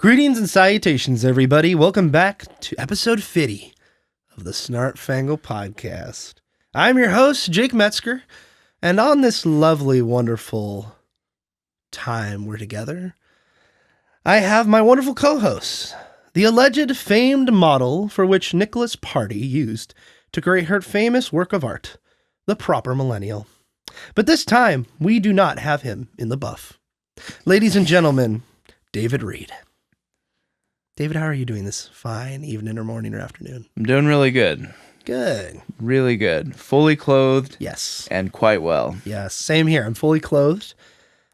Greetings and salutations, everybody. Welcome back to episode 50 of the Snarp Fangle Podcast. I'm your host, Jake Metzger, and on this lovely, wonderful time we're together, I have my wonderful co-host, the alleged famed model for which Nicholas Party used to create her famous work of art, the proper millennial. But this time, we do not have him in the buff. Ladies and gentlemen, David Reed. David, how are you doing this fine evening or morning or afternoon? I'm doing really good. Good. Really good. Fully clothed. Yes. And quite well. Yes, same here. I'm fully clothed.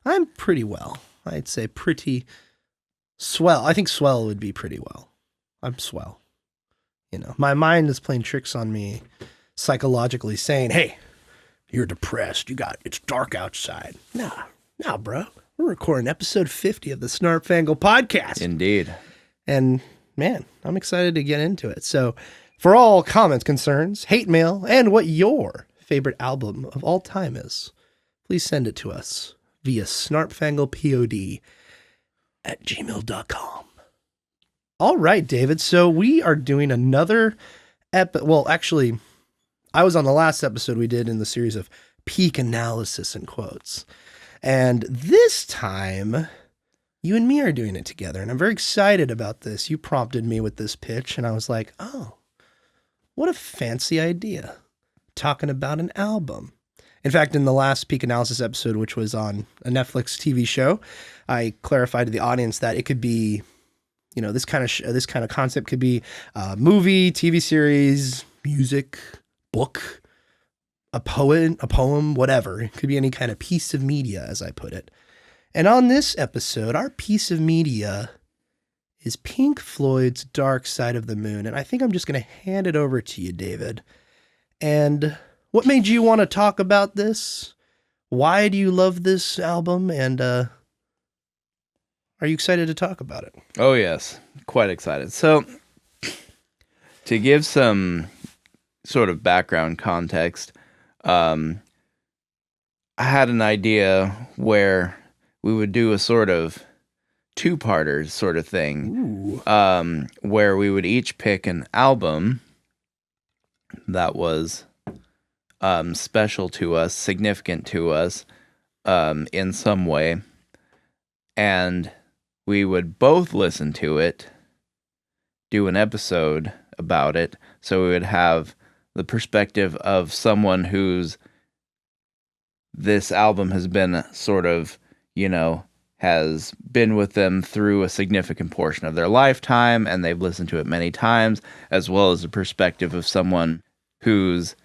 I'm pretty well. I'd say pretty swell. I think swell would be pretty well. I'm swell. You know, my mind is playing tricks on me psychologically saying, hey, you're depressed. It's dark outside. Nah, bro. We're recording episode 50 of the Snarp Fangle Podcast. Indeed. And man, I'm excited to get into it. So for all comments, concerns, hate mail, and what your favorite album of all time is, please send it to us via snarpfanglepod@gmail.com. All right, David. So we are doing another well, actually, I was on the last episode we did in the series of peak analysis and quotes. And this time, you and me are doing it together, and I'm very excited about this. You prompted me with this pitch, and I was like, oh, what a fancy idea, talking about an album. In fact, in the last Peak Analysis episode, which was on a Netflix TV show, I clarified to the audience that it could be, you know, this kind of concept could be a movie, TV series, music, book, a poem, whatever. It could be any kind of piece of media, as I put it. And on this episode, our piece of media is Pink Floyd's Dark Side of the Moon. And I think I'm just going to hand it over to you, David. And what made you want to talk about this? Why do you love this album? And are you excited to talk about it? Oh, yes. Quite excited. So, to give some sort of background context, I had an idea where we would do a sort of two-parter sort of thing, where we would each pick an album that was special to us, significant to us in some way, and we would both listen to it, do an episode about it, so we would have the perspective of someone whose this album has been sort of, you know, has been with them through a significant portion of their lifetime, and they've listened to it many times, as well as the perspective of someone who's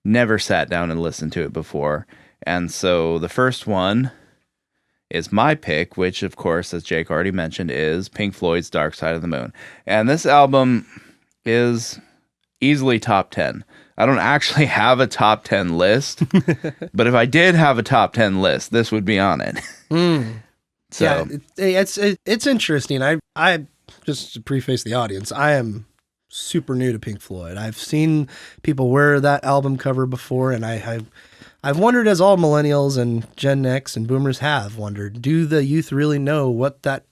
never sat down and listened to it before. And so the first one is my pick, which, of course, as Jake already mentioned, is Pink Floyd's Dark Side of the Moon. And this album is easily top 10. I don't actually have a top 10 list, but if I did have a top 10 list, this would be on it. So yeah, it's interesting. I just to preface the audience, I am super new to Pink Floyd. I've seen people wear that album cover before, and I've wondered, as all millennials and Gen X and boomers have wondered, do the youth really know what that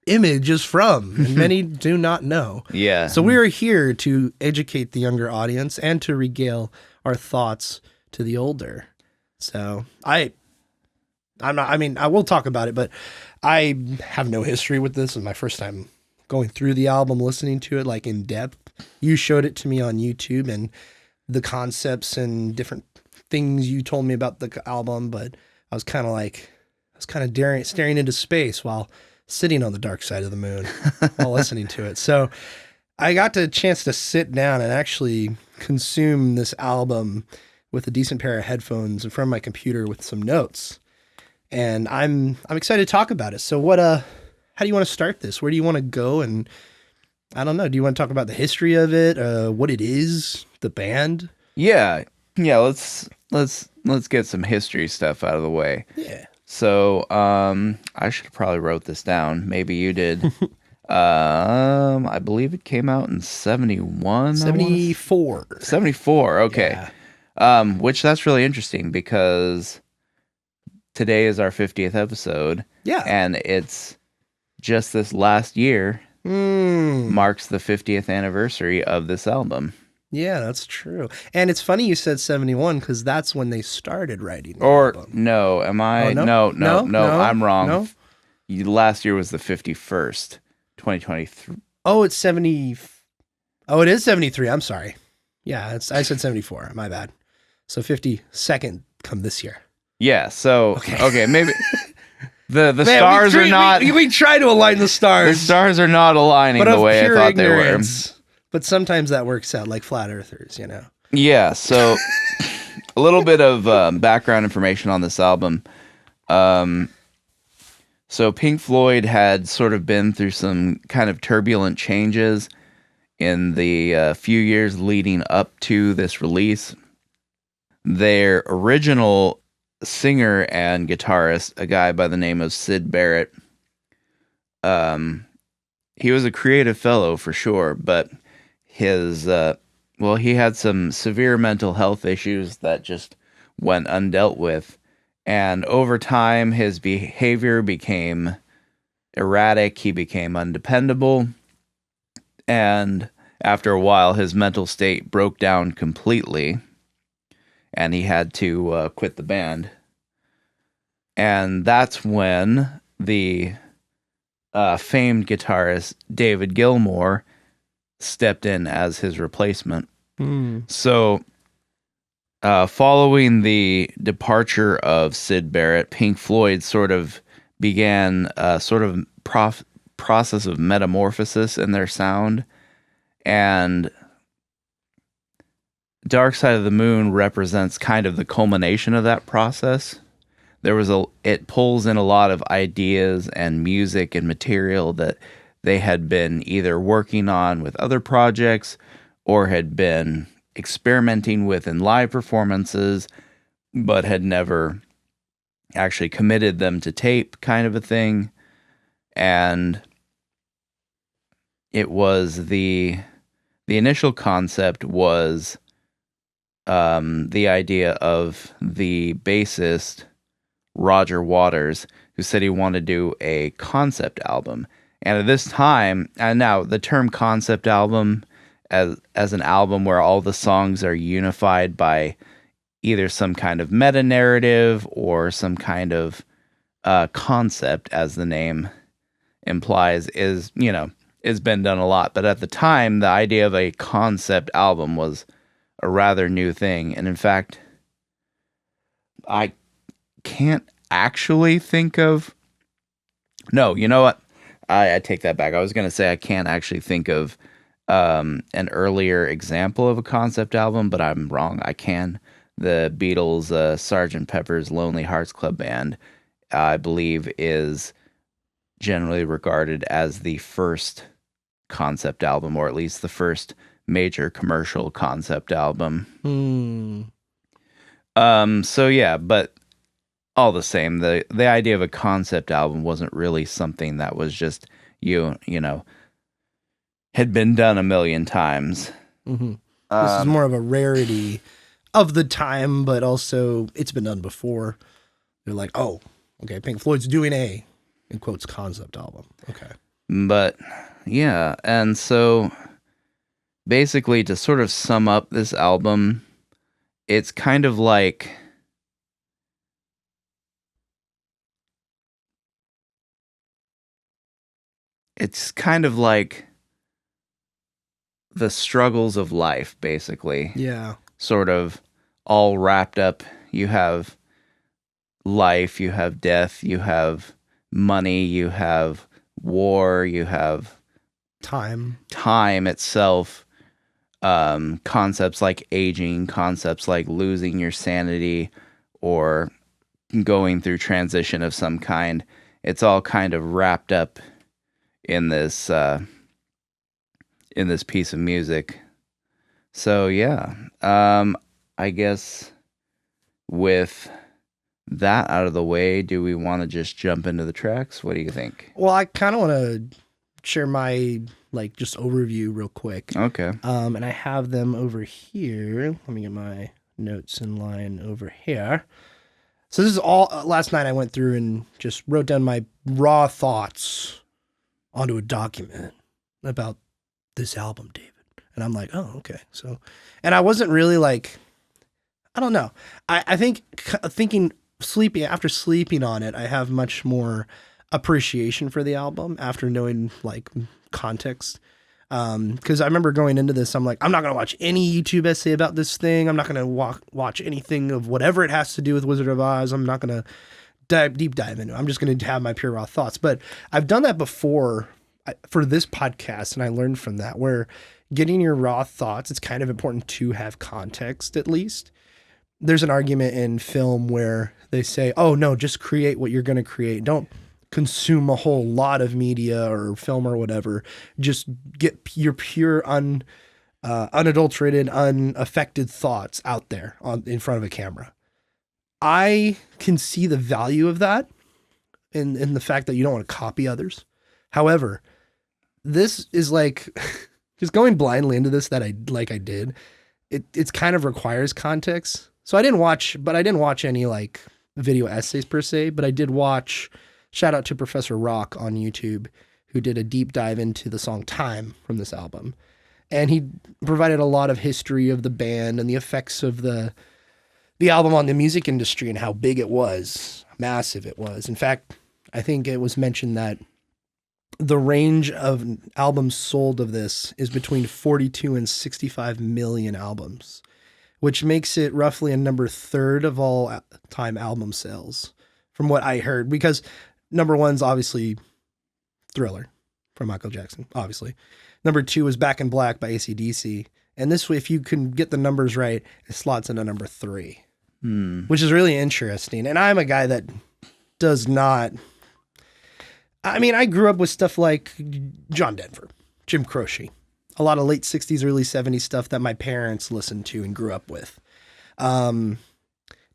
image is from? And many do not know. Yeah. So we are here to educate the younger audience and to regale our thoughts to the older. So I will talk about it, but I have no history with this. It's my first time going through the album, listening to it like in depth. You showed it to me on YouTube and the concepts and different things you told me about the album, but I was kind of staring into space while sitting on the dark side of the moon while listening to it. So I got the chance to sit down and actually consume this album with a decent pair of headphones in front of my computer with some notes. And I'm excited to talk about it. So how do you want to start this? Where do you want to go? And I don't know. Do you want to talk about the history of it? What it is, the band? Yeah. Let's get some history stuff out of the way. Yeah. So, I should have probably wrote this down. Maybe you did. I believe it came out in 71. 74. 74. Okay. Yeah. Which that's really interesting because today is our 50th episode. Yeah. And it's just this last year Hmm. marks the 50th anniversary of this album. Yeah, that's true. And it's funny you said 71 because that's when they started writing the Or album. no, am I? Oh, no? No, No? I'm wrong. No? Last year was the 51st, 2023. Oh, it's 70. Oh, it is 73. I'm sorry. Yeah, I said 74. My bad. So 52nd come this year. Yeah, so okay, maybe the Man, stars are not we try to align the the stars. stars are not aligning but the of way I pure thought they were. ignorance. But sometimes that works out, like flat earthers, you know. Yeah, so a little bit of background information on this album. So Pink Floyd had sort of been through some kind of turbulent changes in the few years leading up to this release. Their original singer and guitarist, a guy by the name of Syd Barrett, he was a creative fellow for sure, but his he had some severe mental health issues that just went undealt with, and over time his behavior became erratic, he became undependable, and after a while his mental state broke down completely and he had to quit the band. And that's when the famed guitarist David Gilmour stepped in as his replacement. So, following the departure of Syd Barrett, Pink Floyd sort of began a sort of process of metamorphosis in their sound, and Dark Side of the Moon represents kind of the culmination of that process. It pulls in a lot of ideas and music and material that they had been either working on with other projects or had been experimenting with in live performances, but had never actually committed them to tape, kind of a thing. And it was the initial concept was the idea of the bassist Roger Waters, who said he wanted to do a concept album. And at this time, and now the term concept album as an album where all the songs are unified by either some kind of meta narrative or some kind of concept, as the name implies, is been done a lot. But at the time, the idea of a concept album was a rather new thing. And in fact, I can't actually think of... No, you know what? I take that back. I was going to say I can't actually think of an earlier example of a concept album, but I'm wrong. I can. The Beatles' Sgt. Pepper's Lonely Hearts Club Band, I believe, is generally regarded as the first concept album, or at least the first major commercial concept album. So yeah, but all the same, the idea of a concept album wasn't really something that was just had been done a million times. This is more of a rarity of the time, but also it's been done before. They're like, oh, okay, Pink Floyd's doing a, in quotes, concept album. Okay. But yeah, and so basically, to sort of sum up this album, it's kind of like the struggles of life, basically. Yeah. Sort of all wrapped up. You have life, you have death, you have money, you have war, you have time itself, concepts like aging, concepts like losing your sanity or going through transition of some kind. It's all kind of wrapped up in this piece of music. So yeah, I guess with that out of the way, do we want to just jump into the tracks? What do you think? Well, I kind of want to share my just overview real quick. Okay. And I have them over here. Let me get my notes in line over here. So this is all last night I went through and just wrote down my raw thoughts onto a document about this album, David. And I'm like, oh, okay. So, and I wasn't really like, I don't know. I think after sleeping on it, I have much more appreciation for the album after knowing like context. Because I remember going into this, I'm like, I'm not going to watch any YouTube essay about this thing. I'm not going to watch anything of whatever it has to do with Wizard of Oz. I'm not going to deep dive into it. I'm just going to have my pure raw thoughts. But I've done that before for this podcast, and I learned from that where getting your raw thoughts, it's kind of important to have context at least. There's an argument in film where they say, oh, no, just create what you're going to create. Don't consume a whole lot of media or film or whatever. Just get your pure, unadulterated, unaffected thoughts out there in front of a camera. I can see the value of that in the fact that you don't want to copy others. However, this is like just going blindly into this I did. It's kind of requires context. So I didn't watch any like video essays per se, but I did watch, shout out to Professor Rock on YouTube, who did a deep dive into the song Time from this album. And he provided a lot of history of the band and the effects of the album on the music industry and how big it was, massive it was. In fact, I think it was mentioned that the range of albums sold of this is between 42 and 65 million albums, which makes it roughly a number third of all time album sales from what I heard, because number one's obviously Thriller from Michael Jackson, obviously. Number two is Back in Black by AC/DC. And this way, if you can get the numbers right, it slots into number three, which is really interesting. And I'm a guy that does not, I mean, I grew up with stuff like John Denver, Jim Croce, a lot of late 60s, early 70s stuff that my parents listened to and grew up with. And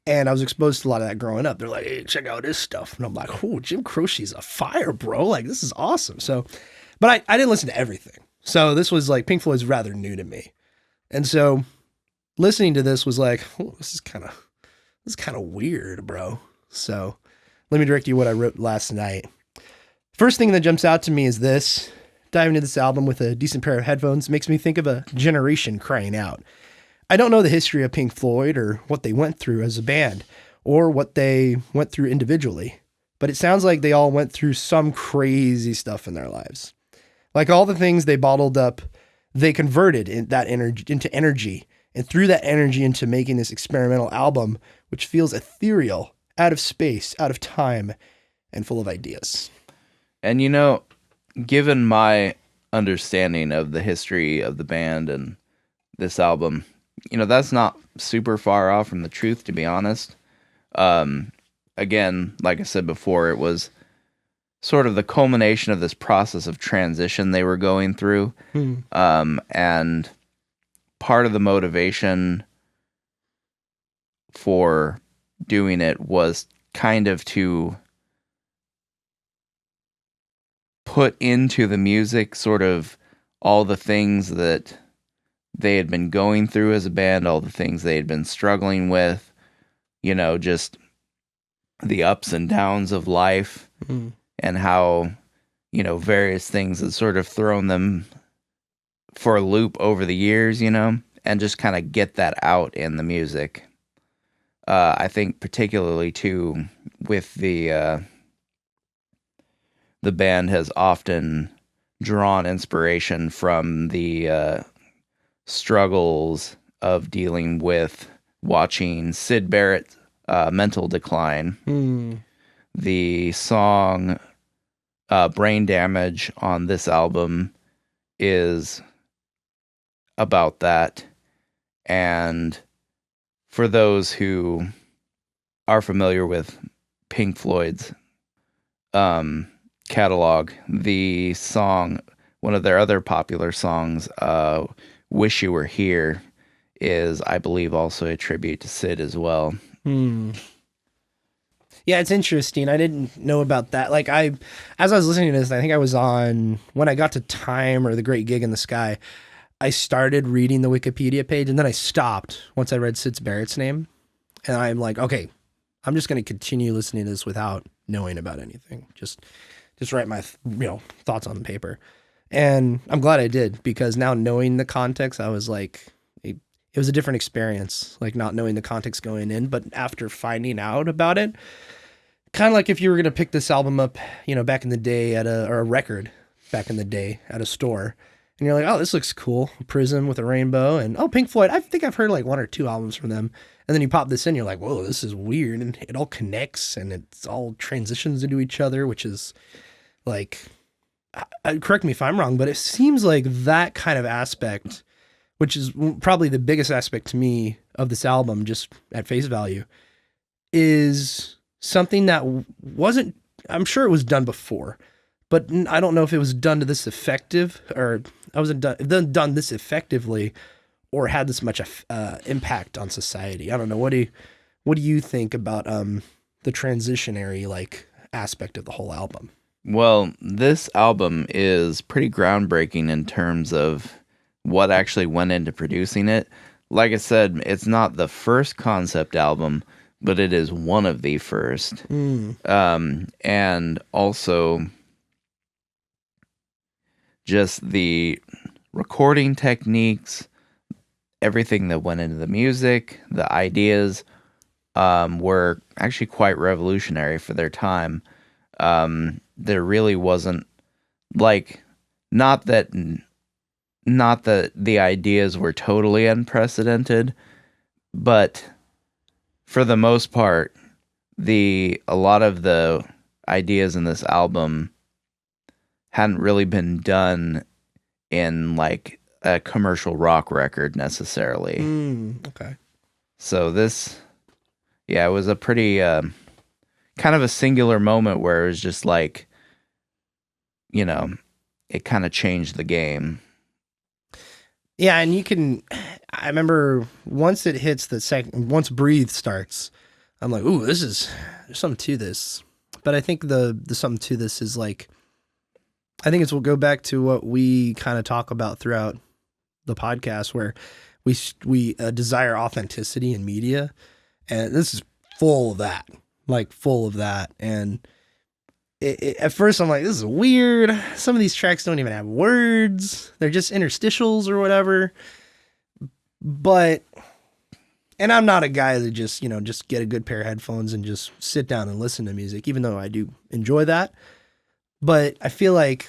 I was exposed to a lot of that growing up. They're like, hey, check out this stuff. And I'm like, oh, Jim Croce's a fire, bro. Like, this is awesome. So, but I didn't listen to everything. So this was like, Pink Floyd's rather new to me. And so listening to this was like, oh, this is kind of weird, bro. So let me direct you what I wrote last night. First thing that jumps out to me is this. Diving into this album with a decent pair of headphones makes me think of a generation crying out. I don't know the history of Pink Floyd or what they went through as a band or what they went through individually, but it sounds like they all went through some crazy stuff in their lives. Like all the things they bottled up, they converted that energy into energy, and threw that energy into making this experimental album, which feels ethereal, out of space, out of time, and full of ideas. And you know, given my understanding of the history of the band and this album, you know, that's not super far off from the truth, to be honest. Again, like I said before, it was sort of the culmination of this process of transition they were going through. And part of the motivation for doing it was kind of to put into the music sort of all the things that they had been going through as a band, all the things they had been struggling with, you know, just the ups and downs of life, and how, you know, various things had sort of thrown them for a loop over the years, you know, and just kind of get that out in the music. I think particularly too with the band has often drawn inspiration from the struggles of dealing with watching Syd Barrett's mental decline. The song Brain Damage on this album is about that. And for those who are familiar with Pink Floyd's catalog, the song, one of their other popular songs, Wish You Were Here, is, I believe, also a tribute to Syd as well. Yeah, it's interesting. I didn't know about that. Like as I was listening to this, I think I was on, when I got to Time or The Great Gig in the Sky, I started reading the Wikipedia page, and then I stopped once I read Syd Barrett's name. And I'm like, okay, I'm just going to continue listening to this without knowing about anything. Just just write my thoughts on the paper. And I'm glad I did, because now knowing the context, I was like, it was a different experience, like not knowing the context going in, but after finding out about it, kind of like if you were going to pick this album up, back in the day or a record back in the day at a store, and you're like, oh, this looks cool. Prism with a rainbow, and oh, Pink Floyd. I think I've heard like one or two albums from them. And then you pop this in, you're like, whoa, this is weird. And it all connects and it's all transitions into each other, which is like, correct me if I'm wrong, but it seems like that kind of aspect, which is probably the biggest aspect to me of this album, just at face value, is something that wasn't, I'm sure it was done before, but I don't know if it was done to this effective, or I wasn't done this effectively, or had this much impact on society. I don't know. What do you think about the transitionary like aspect of the whole album? Well, this album is pretty groundbreaking in terms of what actually went into producing it. Like I said, it's not the first concept album, but it is one of the first. And also just the recording techniques, everything that went into the music, the ideas were actually quite revolutionary for their time. There really wasn't, like, not that the ideas were totally unprecedented, but for the most part, a lot of the ideas in this album hadn't really been done in like a commercial rock record necessarily. Okay. So this, it was a pretty kind of a singular moment where it was just like, it kind of changed the game. Yeah, and I remember once it hits once Breathe starts, I'm like, ooh, there's something to this. But I think the something to this is like, I think we'll go back to what we kind of talk about throughout the podcast, where we desire authenticity in media, and this is full of that, and at first I'm like, this is weird. Some of these tracks don't even have words. They're just interstitials or whatever. But, and I'm not a guy that just get a good pair of headphones and just sit down and listen to music, even though I do enjoy that. But I feel like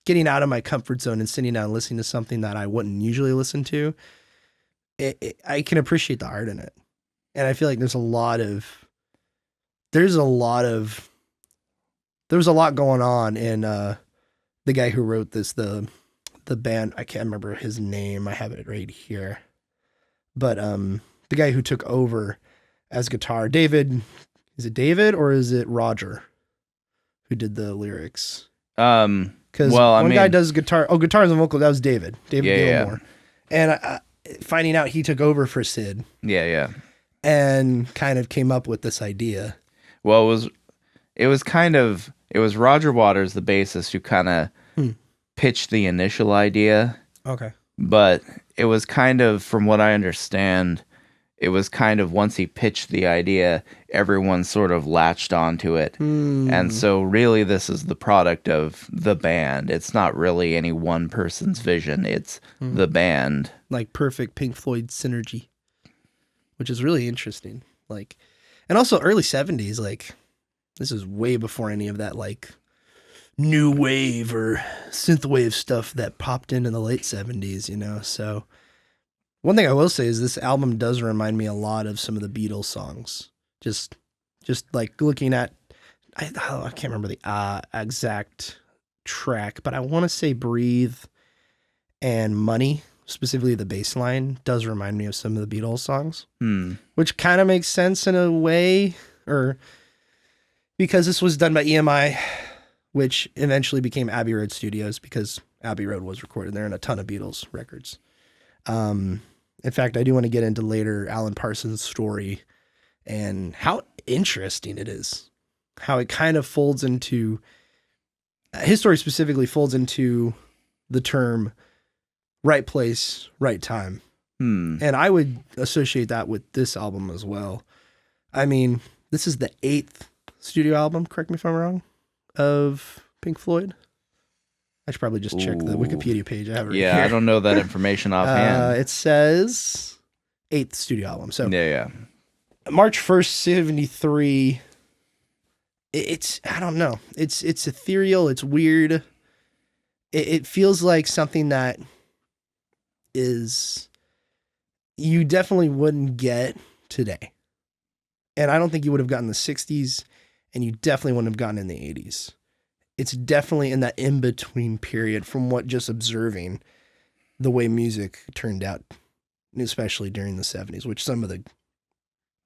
getting out of my comfort zone and sitting down and listening to something that I wouldn't usually listen to, I can appreciate the art in it. And I feel like there's a lot going on in the guy who wrote this, the band, I can't remember his name. I have it right here. But the guy who took over as guitar, David, is it David or is it Roger who did the lyrics? Because one guy does guitar. Oh, guitars and vocal. That was David Gilmour. Yeah. And finding out he took over for Sid. Yeah. And kind of came up with this idea. Well, it was Roger Waters, the bassist, who kind of pitched the initial idea. Okay. But it was kind of, from what I understand, it was kind of once he pitched the idea, everyone sort of latched onto it. And so really this is the product of the band. It's not really any one person's vision. It's the band. Like perfect Pink Floyd synergy, which is really interesting. Like, and also early 70s, like this is way before any of that like new wave or synthwave stuff that popped in the late 70s, so one thing I will say is this album does remind me a lot of some of the Beatles songs. Just like looking at, I can't remember the exact track, but I want to say Breathe and Money, specifically the bass line, does remind me of some of the Beatles songs, which kind of makes sense in a way, or because this was done by EMI, which eventually became Abbey Road Studios because Abbey Road was recorded there and a ton of Beatles records. In fact, I do want to get into later Alan Parsons' story and how interesting it is, how it kind of folds into, his story specifically folds into the term right place, right time. And I would associate that with this album as well. I mean, this is the 8th studio album, correct me if I'm wrong, of Pink Floyd? I should probably just check the Ooh. Wikipedia page. I have it right Yeah, here. I don't know that information offhand. It says 8th studio album. So Yeah. March 1st, 73. It's I don't know. It's ethereal. It's weird. It feels like something that is you definitely wouldn't get today. And I don't think you would have gotten the 60s, and you definitely wouldn't have gotten in the 80s. It's definitely in that in-between period from what just observing the way music turned out, especially during the 70s, which some of the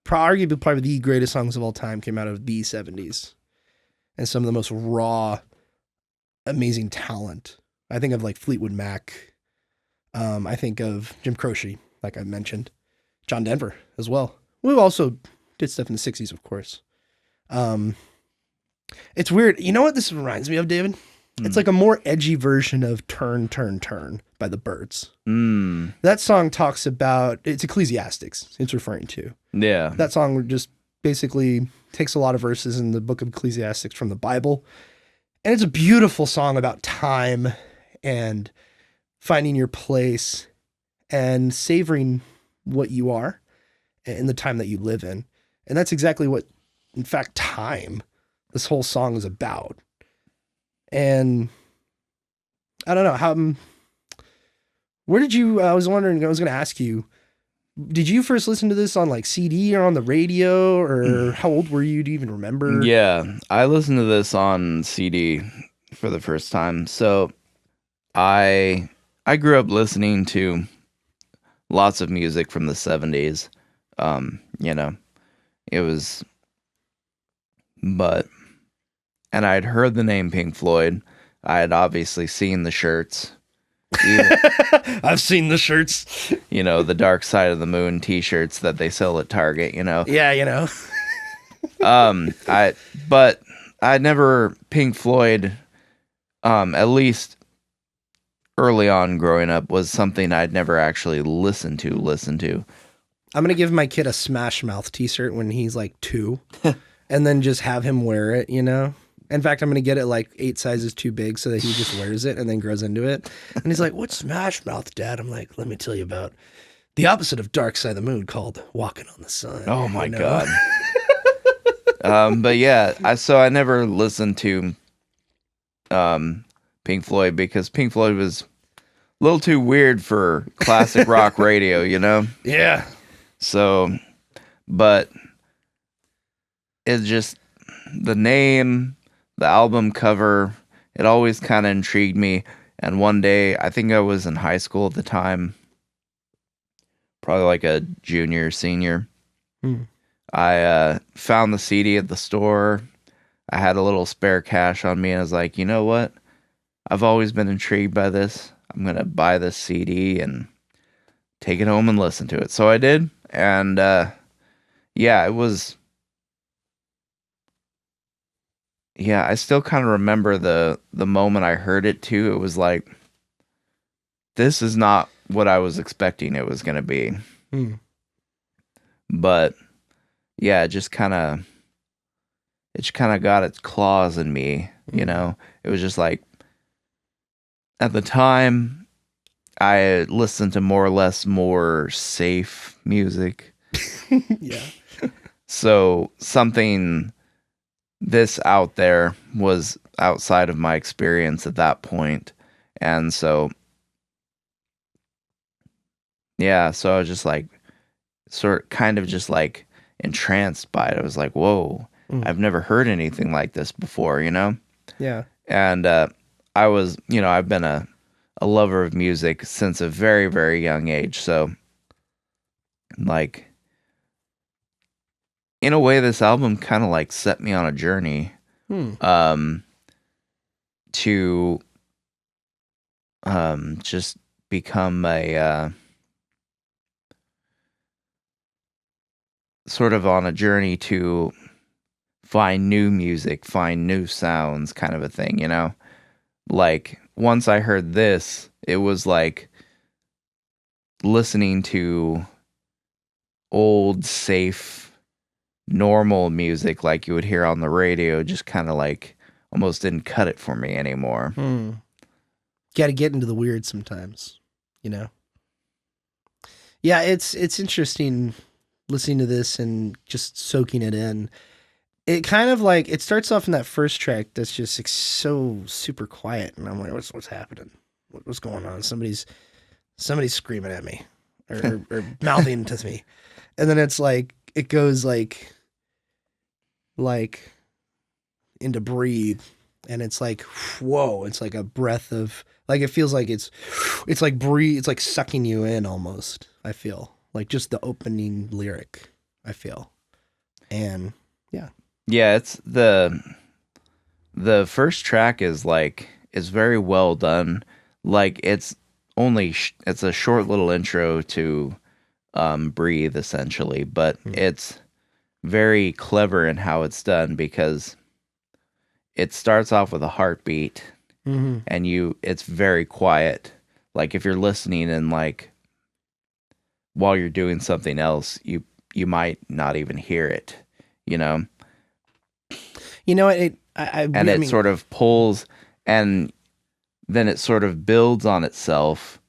arguably probably the greatest songs of all time came out of the 70s. And some of the most raw, amazing talent. I think of like Fleetwood Mac. I think of Jim Croce, like I mentioned. John Denver as well. We also did stuff in the 60s, of course. It's weird. You know what this reminds me of, David? It's like a more edgy version of Turn, Turn, Turn by the Byrds. That song talks about, it's Ecclesiastics it's referring to. Yeah. That song just basically takes a lot of verses in the book of Ecclesiastics from the Bible. And it's a beautiful song about time and finding your place and savoring what you are in the time that you live in. And that's exactly what, in fact, time, this whole song is about. And I don't know where did you, I was going to ask you, did you first listen to this on like CD or on the radio, or how old were you? Do you even remember? Yeah, I listened to this on CD for the first time. So I grew up listening to lots of music from the 70s. It was, and I'd heard the name Pink Floyd. I had obviously seen the shirts. I've seen the shirts. The Dark Side of the Moon t-shirts that they sell at Target, Yeah, but I never Pink Floyd, at least early on growing up, was something I'd never actually listened to. I'm going to give my kid a Smash Mouth t-shirt when he's like 2 and then just have him wear it, In fact, I'm going to get it like 8 sizes too big so that he just wears it and then grows into it. And he's like, "What's Smash Mouth, Dad?" I'm like, "Let me tell you about the opposite of Dark Side of the Moon called Walking on the Sun." Oh my God. But yeah, I never listened to Pink Floyd because Pink Floyd was a little too weird for classic rock radio, Yeah. So, but it's just the name, the album cover, it always kind of intrigued me. And one day, I think I was in high school at the time, probably like a junior, senior. I found the CD at the store. I had a little spare cash on me, and I was like, you know what? I've always been intrigued by this. I'm going to buy this CD and take it home and listen to it. So I did. And yeah, it was... Yeah, I still kind of remember the moment I heard it too. It was like, this is not what I was expecting it was going to be. But yeah, it just kind of got its claws in me, It was just like, at the time, I listened to more or less more safe music. Yeah. So something this out there was outside of my experience at that point. And so, yeah, so I was just like, kind of just like entranced by it. I was like, whoa, I've never heard anything like this before, Yeah. And I was, I've been a lover of music since a very, very young age. So, like, in a way, this album kind of like set me on a journey to just become a sort of on a journey to find new music, find new sounds, kind of a thing, Like, once I heard this, it was like listening to old, safe, normal music like you would hear on the radio, just kind of like almost didn't cut it for me anymore. Got to get into the weird sometimes, you know? Yeah, it's interesting listening to this and just soaking it in. It kind of like, it starts off in that first track that's just like so super quiet. And I'm like, what's happening? What's going on? Somebody's screaming at me or mouthing to me. And then it's like, it goes like into breathe. And it's like, whoa, it's like a breath of, like, it feels like it's like breathe. It's like sucking you in almost. I feel like just the opening lyric, I feel. And yeah. Yeah, it's the first track is very well done. Like it's a short little intro to Breathe essentially, but it's very clever in how it's done because it starts off with a heartbeat and it's very quiet. Like if you're listening and like while you're doing something else, you might not even hear it, you know? You know, it sort of pulls and then it sort of builds on itself.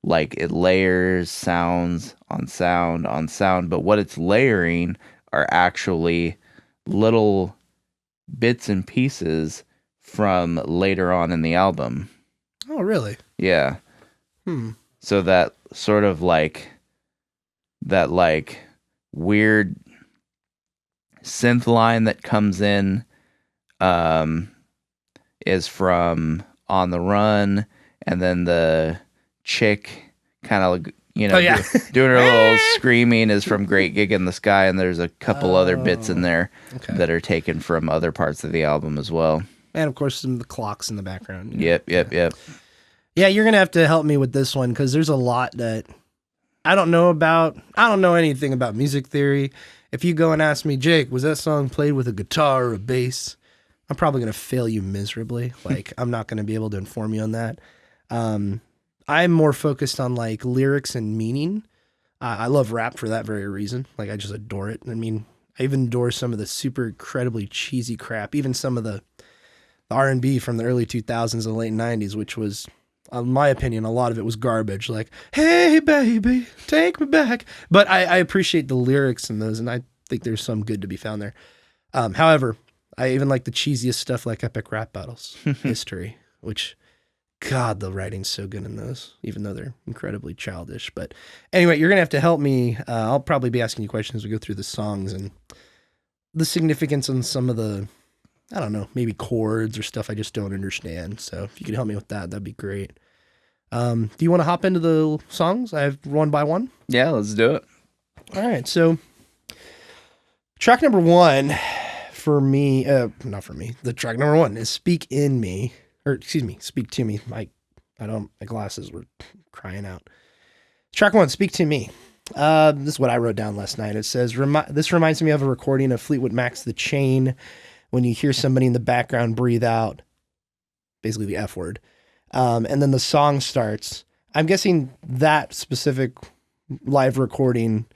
Like it layers sounds on sound on sound, but what it's layering are actually little bits and pieces from later on in the album. Oh, really? Yeah. So that sort of that weird synth line that comes in is from On the Run, and then the chick kind of doing her little screaming is from Great Gig in the Sky, and there's a couple other bits in there that are taken from other parts of the album as well. And of course, some of the clocks in the background. Yep. Yeah, you're gonna have to help me with this one because there's a lot that I don't know about. I don't know anything about music theory. If you go and ask me, Jake, was that song played with a guitar or a bass? I'm probably going to fail you miserably. Like, I'm not going to be able to inform you on that. I'm more focused on like lyrics and meaning. I love rap for that very reason. Like, I just adore it. I mean, I even adore some of the super incredibly cheesy crap, even some of the R&B from the early 2000s and late 90s, which was, in my opinion, a lot of it was garbage. Like, hey, baby, take me back. But I appreciate the lyrics in those, and I think there's some good to be found there. However, I even like the cheesiest stuff like Epic Rap Battles, History, which, God, the writing's so good in those, even though they're incredibly childish. But anyway, you're going to have to help me. I'll probably be asking you questions as we go through the songs and the significance on some of the, I don't know, maybe chords or stuff I just don't understand. So if you could help me with that, that'd be great. Do you want to hop into the songs? I have one by one. Yeah, let's do it. All right. So track number one for me, not for me, the track number one is Speak In Me, or excuse me, Speak To Me. My glasses were crying out. Track one, Speak To Me. This is what I wrote down last night. It says, this reminds me of a recording of Fleetwood Mac's The Chain, when you hear somebody in the background breathe out, basically the F word. And then the song starts. I'm guessing that specific live recording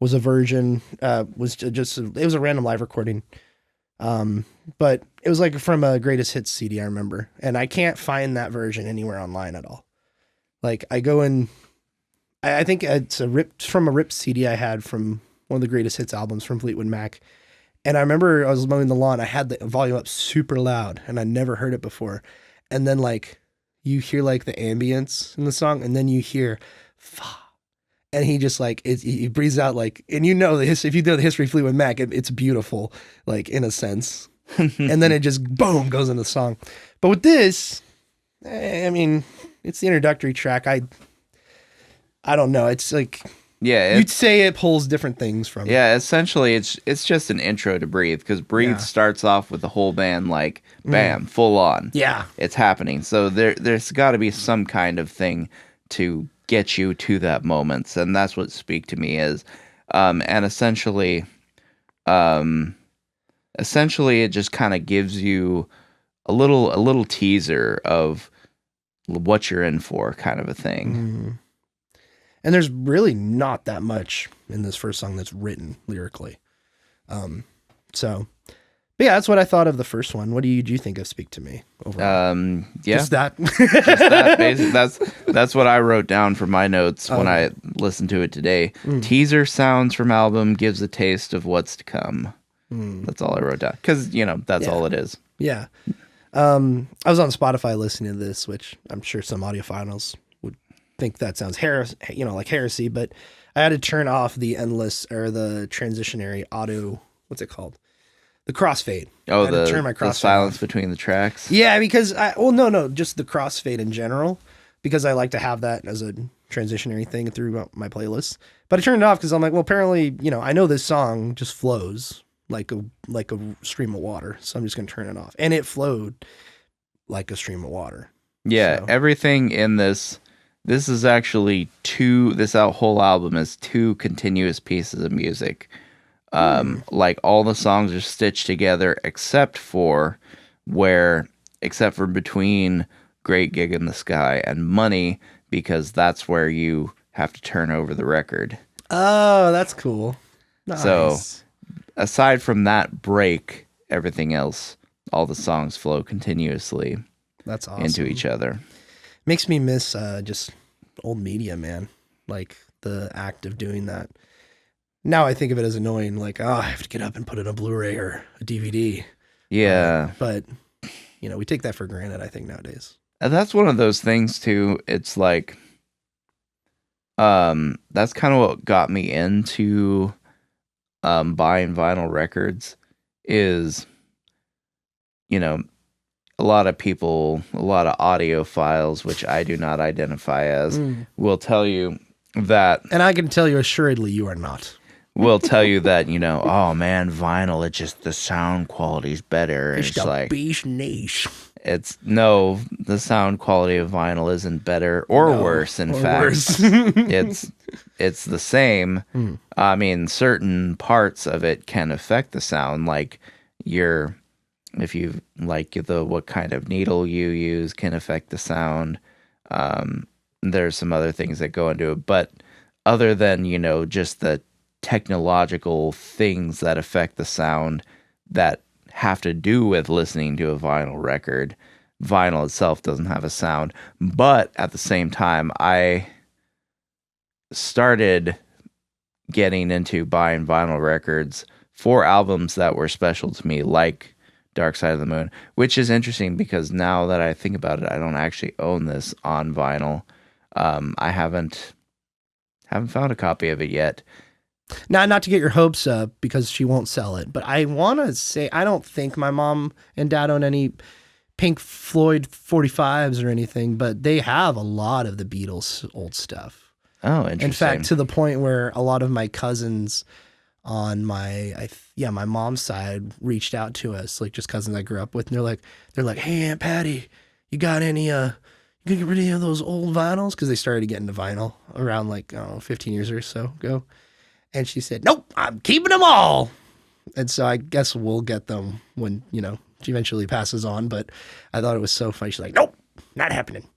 was a version, it was a random live recording. But it was like from a greatest hits CD, I remember. And I can't find that version anywhere online at all. Like I go in, I think it's from a ripped CD I had from one of the greatest hits albums from Fleetwood Mac. And I remember I was mowing the lawn. I had the volume up super loud and I never heard it before. And then like you hear like the ambience in the song and then you hear, and he just like, he breathes out like, and you know, if you know the history of Fleetwood Mac, it's beautiful, like in a sense. And then it just boom goes into the song. But with this, I mean, it's the introductory track. I don't know. It's like, yeah, you'd say it pulls different things from it. Yeah, essentially it's just an intro to Breathe, because Breathe starts off with the whole band like bam, full on. Yeah. It's happening. So there's got to be some kind of thing to get you to that moment, and that's what Speak to Me is. And essentially it just kind of gives you a little teaser of what you're in for, kind of a thing. Mm-hmm. And there's really not that much in this first song that's written lyrically. So But yeah, that's what I thought of the first one. What do you think of Speak to Me overall? Yeah, Just that. just that. That's what I wrote down for my notes when I listened to it today. Teaser sounds from album gives a taste of what's to come. That's all I wrote down because that's all it is. Yeah. I was on Spotify listening to this, which I'm sure some audiophiles would think that sounds like heresy, but I had to turn off the transitionary auto. What's it called? The crossfade. Oh, I had to turn my the silence between the tracks. Yeah, because just the crossfade in general, because I like to have that as a transitionary thing through my playlists. But I turned it off because I'm like, well, apparently, I know this song just flows like a stream of water, so I'm just gonna turn it off, and it flowed like a stream of water. Yeah, everything in this is actually this whole album is two continuous pieces of music. Like all the songs are stitched together except for between Great Gig in the Sky and Money, because that's where you have to turn over the record. Oh, that's cool. Nice. So aside from that break, everything else, all the songs flow continuously. That's awesome. Into each other. Makes me miss just old media, man. Like the act of doing that. Now I think of it as annoying, like, I have to get up and put it on Blu-ray or a DVD. Yeah. But, we take that for granted, I think, nowadays. And that's one of those things, too. It's like, that's kind of what got me into buying vinyl records is, a lot of people, a lot of audiophiles, which I do not identify as, will tell you that... And I can tell you assuredly you are not. Will tell you that, oh man, vinyl, it's just the sound quality's better. It's like niche. The sound quality of vinyl isn't better or worse. In fact, it's the same. I mean, certain parts of it can affect the sound, like what kind of needle you use can affect the sound. There's some other things that go into it, but other than, just the technological things that affect the sound that have to do with listening to a vinyl record, vinyl itself doesn't have a sound. But at the same time, I started getting into buying vinyl records for albums that were special to me, like Dark Side of the Moon, which is interesting because now that I think about it, I don't actually own this on vinyl. I haven't found a copy of it yet. Now, not to get your hopes up because she won't sell it, but I want to say I don't think my mom and dad own any Pink Floyd 45s or anything, but they have a lot of the Beatles old stuff. Oh, interesting. In fact, to the point where a lot of my cousins on my mom's side reached out to us, like just cousins I grew up with, and they're like, hey, Aunt Patty, you got any you gonna get rid of any of those old vinyls? Because they started to get into vinyl around 15 years or so ago. And she said, nope, I'm keeping them all. And so I guess we'll get them when, she eventually passes on. But I thought it was so funny. She's like, nope, not happening.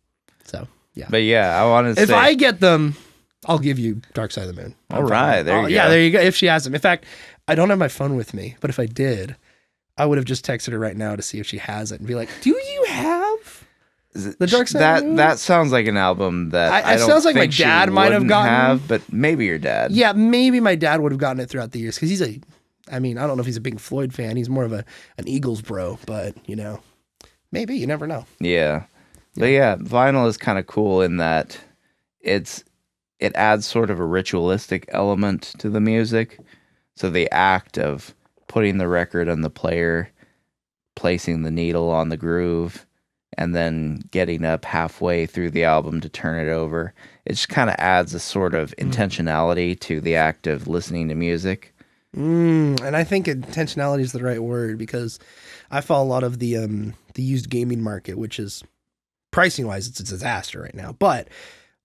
So, yeah. But yeah, I want to say... If I get them, I'll give you Dark Side of the Moon. All right, there you go. Yeah, there you go. If she has them. In fact, I don't have my phone with me. But if I did, I would have just texted her right now to see if she has it and be like, do you have... The Dark Side of the Moon? That sounds like an album that I don't sounds like think my dad might have gotten. But maybe your dad. Yeah, maybe my dad would have gotten it throughout the years because I don't know if he's a big Floyd fan. He's more of an Eagles bro, but maybe you never know. Yeah. But yeah, vinyl is kind of cool in that it adds sort of a ritualistic element to the music. So the act of putting the record on the player, placing the needle on the groove, and then getting up halfway through the album to turn it over. It just kind of adds a sort of intentionality to the act of listening to music. And I think intentionality is the right word because I follow a lot of the used gaming market, which is pricing wise, it's a disaster right now. But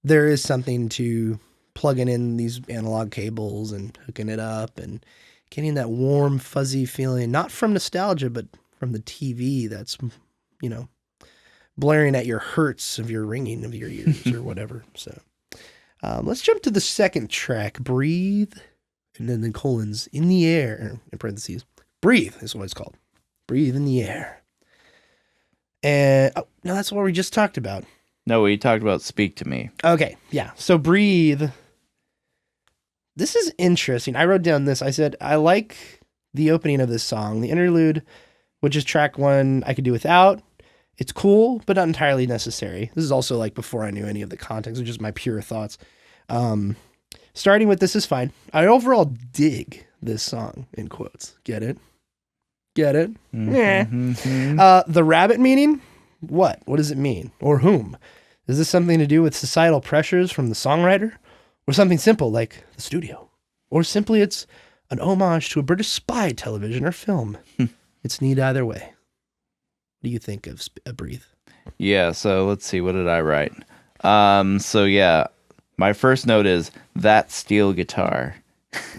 there is something to plugging in these analog cables and hooking it up and getting that warm, fuzzy feeling, not from nostalgia, but from the TV that's, blaring at your hertz of your ringing of your ears or whatever. So let's jump to the second track, Breathe, and then the colons, in the air, in parentheses. Breathe is what it's called. Breathe in the air. And no, that's what we just talked about. No, we talked about Speak to Me. Okay, yeah. So breathe. This is interesting. I wrote down this. I said, I like the opening of this song. The interlude, which is track 1, I could do without. It's cool, but not entirely necessary. This is also like before I knew any of the context, which is my pure thoughts. Starting with this is fine. I overall dig this song, in quotes. Get it? Get it? Yeah. The rabbit meaning? What? What does it mean? Or whom? Is this something to do with societal pressures from the songwriter? Or something simple like the studio? Or simply it's an homage to a British spy television or film? It's neat either way. What do you think of Breathe? Yeah, so let's see. What did I write? So yeah, my first note is that steel guitar.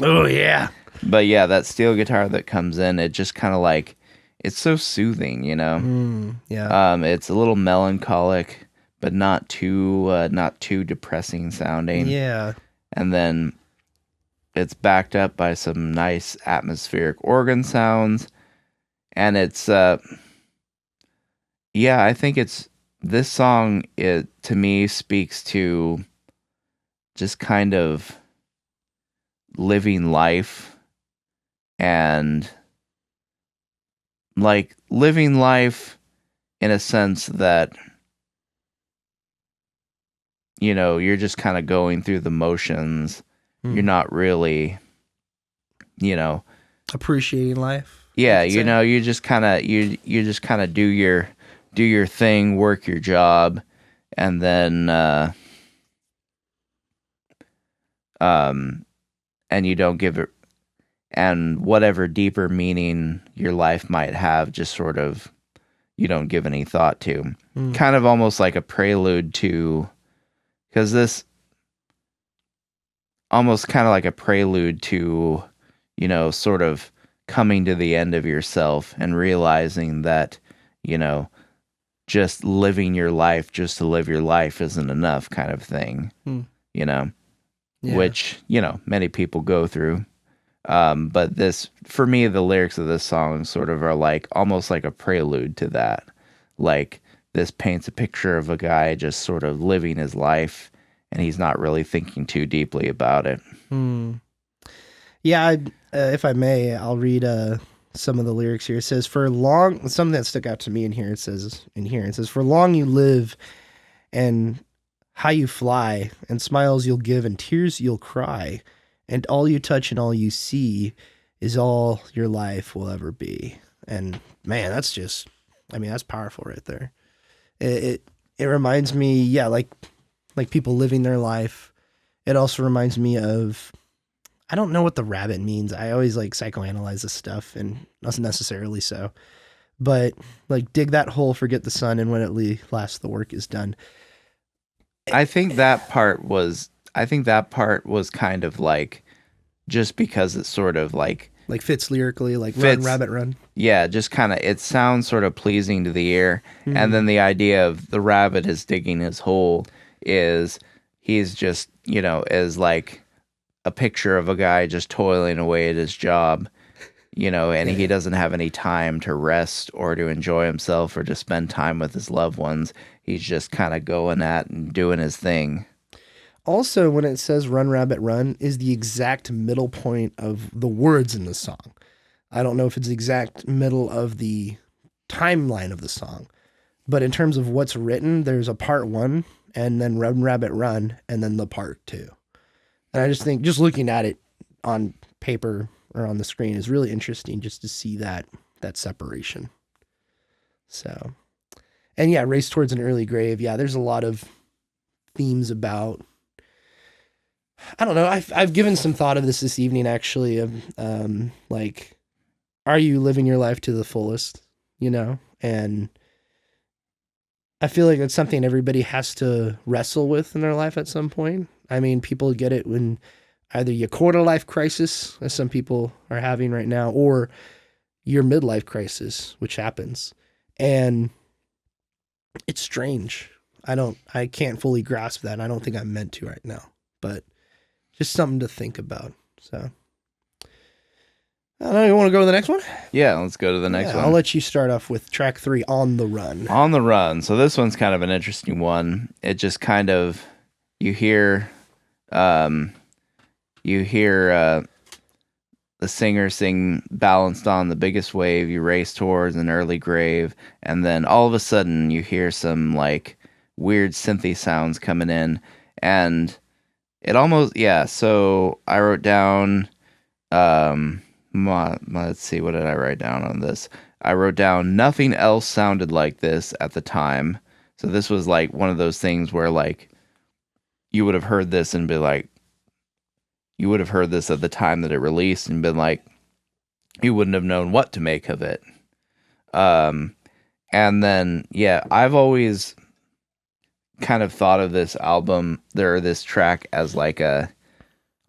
Oh, yeah. But yeah, that steel guitar that comes in, it just kind of like, it's so soothing, you know? Yeah. It's a little melancholic, but not too depressing sounding. Yeah. And then it's backed up by some nice atmospheric organ sounds. And it's, yeah, I think this song, it to me speaks to just kind of living life and like living life in a sense that, you know, you're just kind of going through the motions. You're not really, you know, appreciating life. Yeah, you know, you just kind of do your thing, work your job, and then and you don't give it, and whatever deeper meaning your life might have, just sort of you don't give any thought to. Kind of almost like a prelude to, because this almost kind of like a prelude to, you know, sort of coming to the end of yourself and realizing that, you know, just living your life just to live your life isn't enough, kind of thing, you know, which, you know, many people go through. But this, for me, the lyrics of this song sort of are like almost like a prelude to that. Like, this paints a picture of a guy just sort of living his life, and he's not really thinking too deeply about it. Yeah, if I may, I'll read some of the lyrics here. It says, for long, something that stuck out to me in here, it says, for long you live and high you fly, and smiles you'll give and tears you'll cry, and all you touch and all you see is all your life will ever be. And man, that's just, I mean, that's powerful right there. It reminds me, yeah, like people living their life. It also reminds me of, I don't know what the rabbit means. I always like psychoanalyze this stuff, and not necessarily so. But like, dig that hole, forget the sun, and when it lasts, the work is done. I think that part was kind of like, just because it's sort of like fits lyrically, like fits, run, rabbit, run. Yeah, just kind of, it sounds sort of pleasing to the ear. And then the idea of the rabbit is digging his hole is, he's just, you know, is like a picture of a guy just toiling away at his job, you know, and he doesn't have any time to rest or to enjoy himself or to spend time with his loved ones. He's just kind of going at and doing his thing. Also, when it says run, rabbit, run, is the exact middle point of the words in the song. I don't know if it's the exact middle of the timeline of the song, but in terms of what's written, there's a part 1 and then run, rabbit, run, and then the part 2. And I just think, just looking at it on paper or on the screen is really interesting just to see that separation. So, and yeah, Race Towards an Early Grave. Yeah, there's a lot of themes about, I don't know. I've given some thought of this evening, actually, of like, are you living your life to the fullest, you know? And I feel like it's something everybody has to wrestle with in their life at some point. I mean, people get it when either your quarter life crisis, as some people are having right now, or your midlife crisis, which happens. And it's strange. I can't fully grasp that. And I don't think I'm meant to right now, but just something to think about. So, I don't know, you want to go to the next one? Yeah, let's go to the next one. I'll let you start off with track 3, On the Run. On the Run. So this one's kind of an interesting one. It just kind of, you hear the singer sing Balanced on the Biggest Wave, you race towards an early grave, and then all of a sudden you hear some like weird synthy sounds coming in, and it almost, so I wrote down, let's see, what did I write down on this? I wrote down, nothing else sounded like this at the time. So this was like one of those things where like you would have heard this and be like, you would have heard this at the time that it released and been like, you wouldn't have known what to make of it. And then, I've always kind of thought of this album, this track as like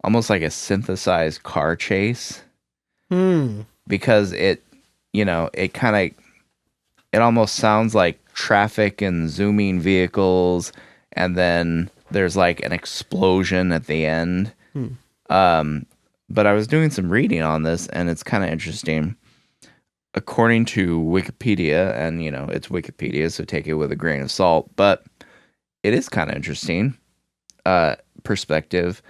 almost like a synthesized car chase. Because it almost sounds like traffic and zooming vehicles, and then there's like an explosion at the end. But I was doing some reading on this, and it's kind of interesting. According to Wikipedia, and it's Wikipedia, so take it with a grain of salt, but it is kind of interesting perspective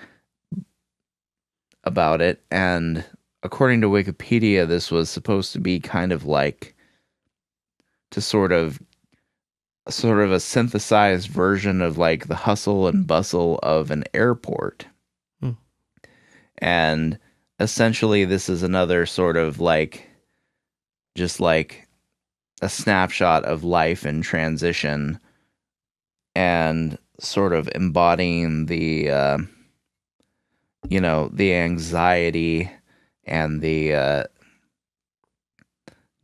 about it. And according to Wikipedia, this was supposed to be kind of like to sort of a synthesized version of like the hustle and bustle of an airport. And essentially this is another sort of like just like a snapshot of life in transition, and sort of embodying the the anxiety and the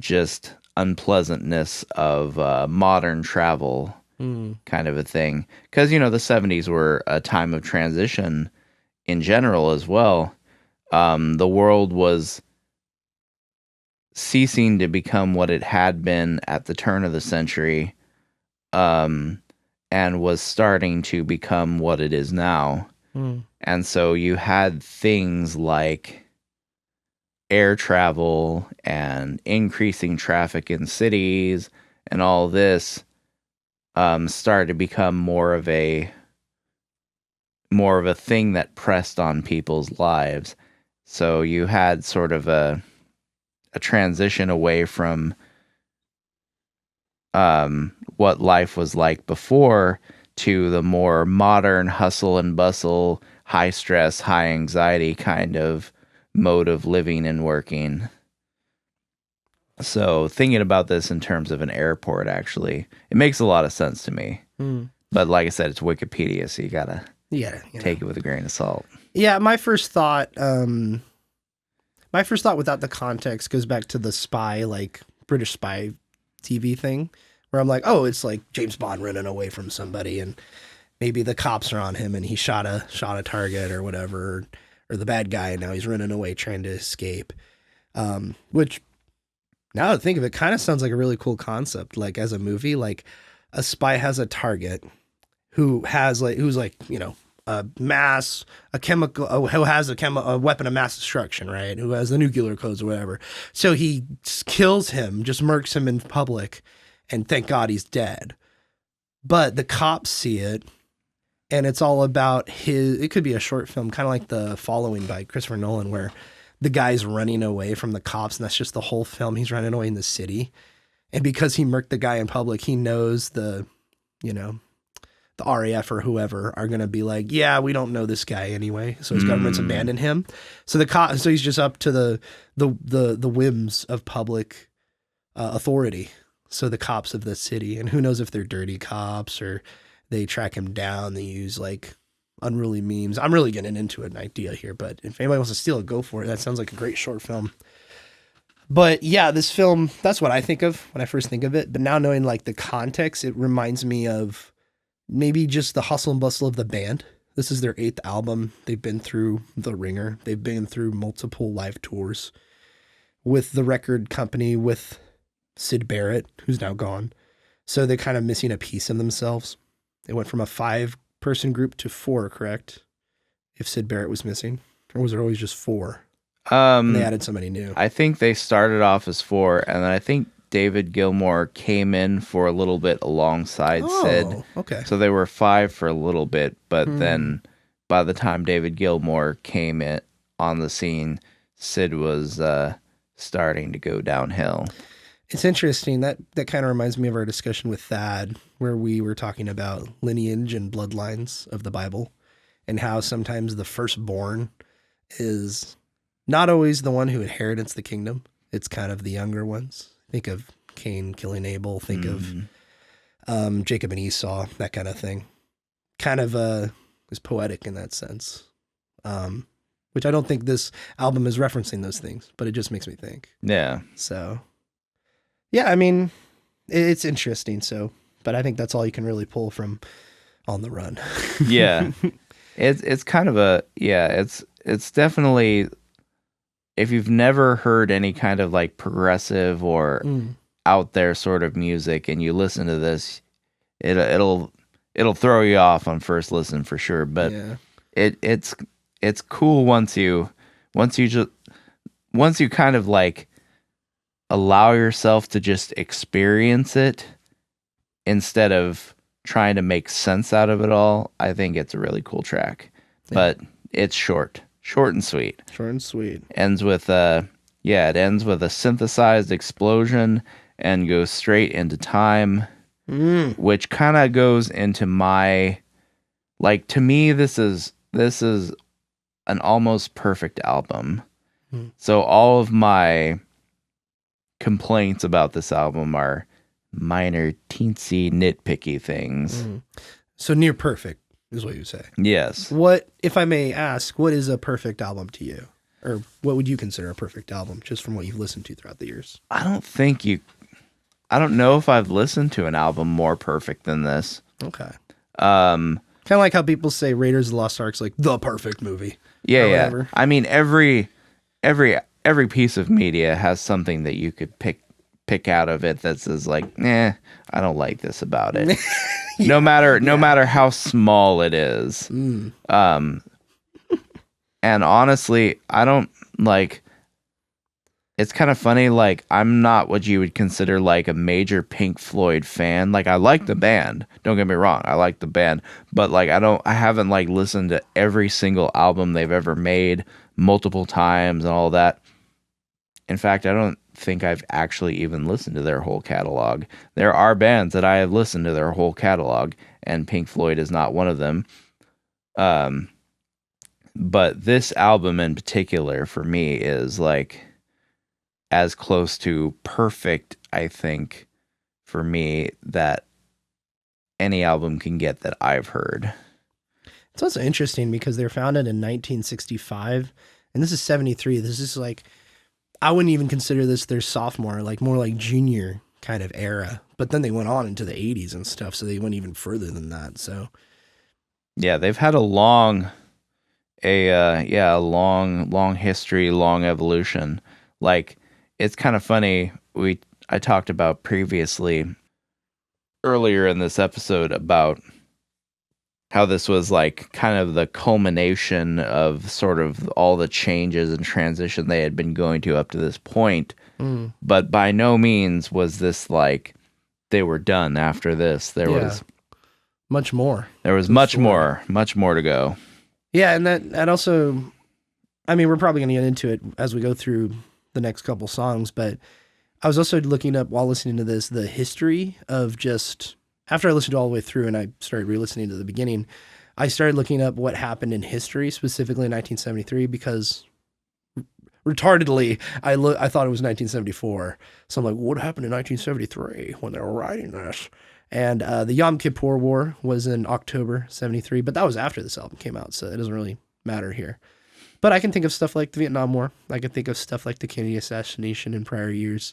just unpleasantness of modern travel, kind of a thing. Because, the 70s were a time of transition in general as well. The world was ceasing to become what it had been at the turn of the century, and was starting to become what it is now. And so you had things like air travel and increasing traffic in cities and all this started to become more of a thing that pressed on people's lives. So you had sort of a transition away from what life was like before to the more modern hustle and bustle, high stress, high anxiety kind of mode of living and working. So thinking about this in terms of an airport, actually, it makes a lot of sense to me. But like I said, it's Wikipedia, so you gotta take it with a grain of salt. Yeah, my first thought without the context goes back to the spy, like British spy TV thing, where I'm like, oh, it's like James Bond running away from somebody, and maybe the cops are on him, and he shot a target or whatever, or the bad guy, and now he's running away trying to escape. Which, now that I think of it, kind of sounds like a really cool concept. Like as a movie, like a spy has a target who's like, a weapon of mass destruction, right? Who has the nuclear codes or whatever. So he kills him, just murks him in public, and thank God he's dead. But the cops see it, and it's all about it could be a short film, kind of like The Following by Christopher Nolan, where the guy's running away from the cops, and that's just the whole film. He's running away in the city. And because he murked the guy in public, he knows the RAF or whoever are going to be like, yeah, we don't know this guy anyway. So his government's abandoned him. So so he's just up to the whims of public authority. So the cops of the city, and who knows if they're dirty cops or they track him down. They use like unruly memes. I'm really getting into an idea here, but if anybody wants to steal it, go for it. That sounds like a great short film. But yeah, this film, that's what I think of when I first think of it. But now knowing like the context, it reminds me of maybe just the hustle and bustle of the band. This is their 8th album. They've been through the ringer. They've been through multiple live tours with the record company, with Syd Barrett, who's now gone. So they're kind of missing a piece of themselves. They went from a 5-person group to 4, correct? If Syd Barrett was missing, or was there always just 4? And they added somebody new. I think they started off as 4, and then I think David Gilmour came in for a little bit alongside Sid. Okay. So they were 5 for a little bit, but then by the time David Gilmour came in on the scene, Sid was starting to go downhill. It's interesting. That kind of reminds me of our discussion with Thad, where we were talking about lineage and bloodlines of the Bible and how sometimes the firstborn is not always the one who inherits the kingdom. It's kind of the younger ones. Think of Cain killing Abel. Think of Jacob and Esau, that kind of thing. Kind of is poetic in that sense, which I don't think this album is referencing those things, but it just makes me think. Yeah. So, yeah, I mean, it's interesting. So, but I think that's all you can really pull from On the Run. Yeah. It's kind of it's definitely, if you've never heard any kind of like progressive or out there sort of music and you listen to this, it'll throw you off on first listen for sure. But it's cool once you kind of like allow yourself to just experience it instead of trying to make sense out of it all. I think it's a really cool track, but it's short and sweet. Short and sweet. Ends with it ends with a synthesized explosion and goes straight into time, which kind of goes into my, like, to me, this is an almost perfect album. So all of my complaints about this album are minor, teensy, nitpicky things. So near perfect is what you say. Yes. What, if I may ask, what is a perfect album to you? Or what would you consider a perfect album, just from what you've listened to throughout the years? I don't know if I've listened to an album more perfect than this. Okay. Kind of like how people say Raiders of the Lost Ark's like the perfect movie. Yeah. Whatever. I mean, every piece of media has something that you could pick out of it that says like, I don't like this about it. No matter how small it is. And honestly, I don't like, it's kind of funny. Like, I'm not what you would consider like a major Pink Floyd fan. Like, I like the band. Don't get me wrong. I like the band, but like, I haven't like listened to every single album they've ever made multiple times and all that. In fact, I don't think I've actually even listened to their whole catalog. There are bands that I have listened to their whole catalog, and Pink Floyd is not one of them. But this album in particular for me is like as close to perfect, I think, for me, that any album can get that I've heard. It's also interesting because they were founded in 1965, and this is 73. This is like, I wouldn't even consider this their sophomore, like more like junior kind of era. But then they went on into the 80s and stuff, so they went even further than that. So, yeah, they've had a long history, long evolution. Like, it's kind of funny. I talked about previously earlier in this episode about how this was like kind of the culmination of sort of all the changes and transition they had been going to up to this point. But by no means was this like they were done after this. There was much more. There was much more to go. Yeah, and that also, I mean, we're probably going to get into it as we go through the next couple songs, but I was also looking up while listening to this, the history of just, after I listened all the way through and I started re-listening to the beginning, I started looking up what happened in history, specifically in 1973, because retardedly, I thought it was 1974. So I'm like, what happened in 1973 when they were writing this? And the Yom Kippur War was in October 73, but that was after this album came out, so it doesn't really matter here. But I can think of stuff like the Vietnam War. I can think of stuff like the Kennedy assassination in prior years.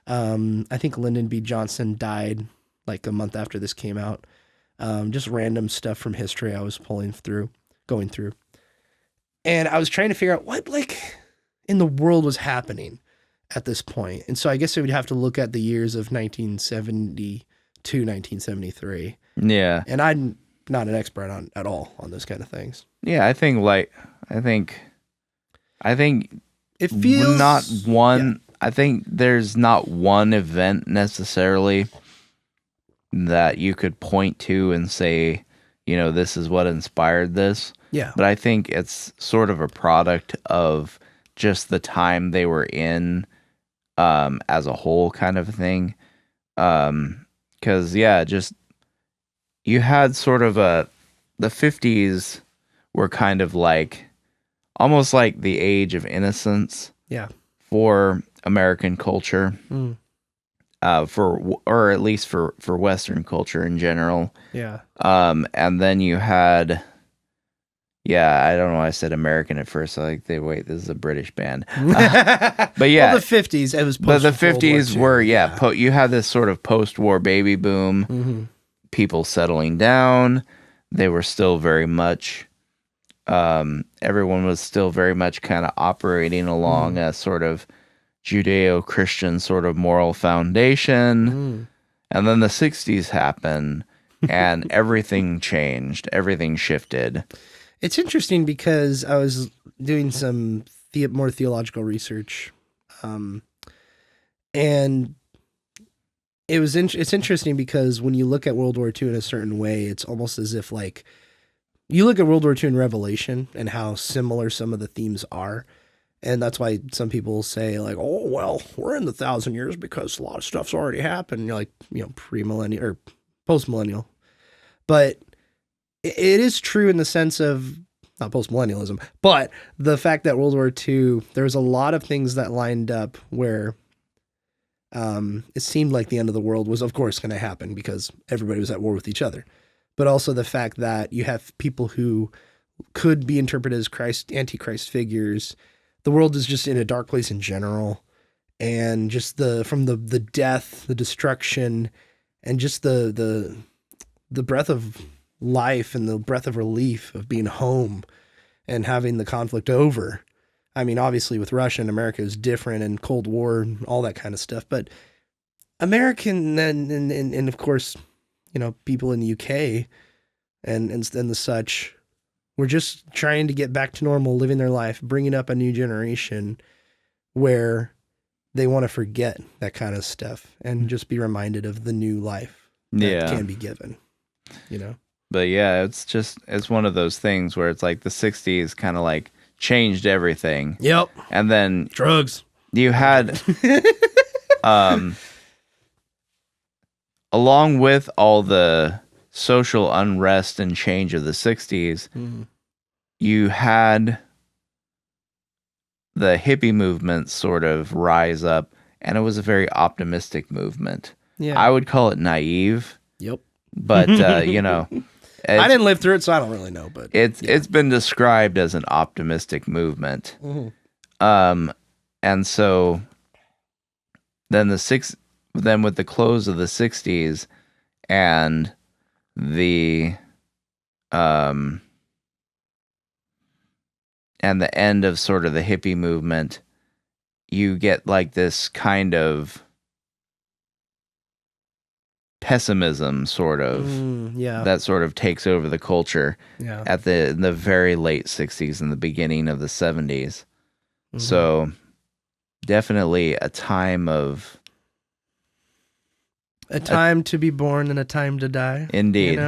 I think Lyndon B. Johnson died like a month after this came out. Just random stuff from history I was going through. And I was trying to figure out what like in the world was happening at this point. And so I guess I would have to look at the years of 1970 to 1973. Yeah. And I'm not an expert at all on those kind of things. Yeah, I think It feels not one. I think there's not one event necessarily that you could point to and say, this is what inspired this. Yeah. But I think it's sort of a product of just the time they were in as a whole kind of thing. Because, just you had sort of the 50s were kind of like almost like the age of innocence. Yeah. For American culture. Or at least for Western culture in general. Yeah. And then you had, I don't know why I said American at first. Wait, this is a British band. But yeah. Well, the 50s, it was But the 50s were, you had this sort of post-war baby boom. Mm-hmm. People settling down. They were still very much, everyone was still very much kind of operating along a sort of Judeo-Christian sort of moral foundation. And then the 60s happened and everything changed. Everything shifted. It's interesting because I was doing some more theological research. And it's interesting because when you look at World War II in a certain way, it's almost as if like you look at World War II in Revelation and how similar some of the themes are. And that's why some people say like, oh, well, we're in the 1,000 years because a lot of stuff's already happened. And you're like, pre-millennial or post-millennial. But it is true in the sense of not post-millennialism, but the fact that World War II, there was a lot of things that lined up where it seemed like the end of the world was, of course, going to happen because everybody was at war with each other. But also the fact that you have people who could be interpreted as Antichrist figures. The world is just in a dark place in general. And just from the death, the destruction, and just the breath of life and the breath of relief of being home and having the conflict over. I mean, obviously with Russia and America is different and Cold War and all that kind of stuff, but American and of course, people in the UK and the such, we're just trying to get back to normal, living their life, bringing up a new generation where they want to forget that kind of stuff and just be reminded of the new life that can be given, But it's one of those things where it's like the 60s kind of like changed everything. Yep. And then drugs. You had, along with all the social unrest and change of the 60s, you had the hippie movement sort of rise up, and it was a very optimistic movement. Yeah. I would call it naive. Yep. But, I didn't live through it, so I don't really know. But it's been described as an optimistic movement. And so then with the close of the 60s and the end of sort of the hippie movement, you get like this kind of pessimism sort of that sort of takes over the culture at the very late 60s and the beginning of the 70s. So definitely a time to be born and a time to die. Indeed.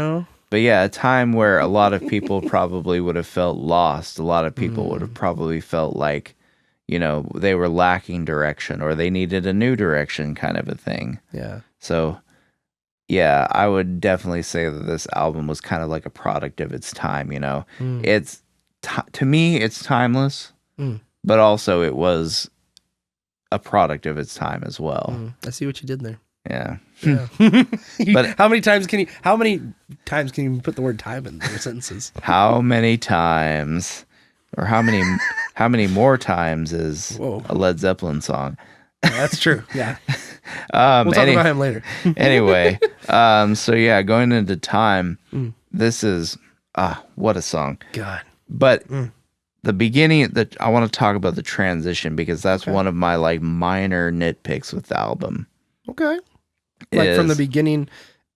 But yeah, a time where a lot of people probably would have felt lost. A lot of people would have probably felt like, they were lacking direction or they needed a new direction kind of a thing. Yeah. So yeah, I would definitely say that this album was kind of like a product of its time, It's to me, it's timeless, but also it was a product of its time as well. I see what you did there. Yeah. But how many times can you put the word time in your sentences? How many times, or how many more times is a Led Zeppelin song? Yeah, that's true. Yeah. We'll talk about him later. Anyway, so yeah, going into time, this is what a song. God. But the beginning, I want to talk about the transition because that's one of my like minor nitpicks with the album. Okay. Like from the beginning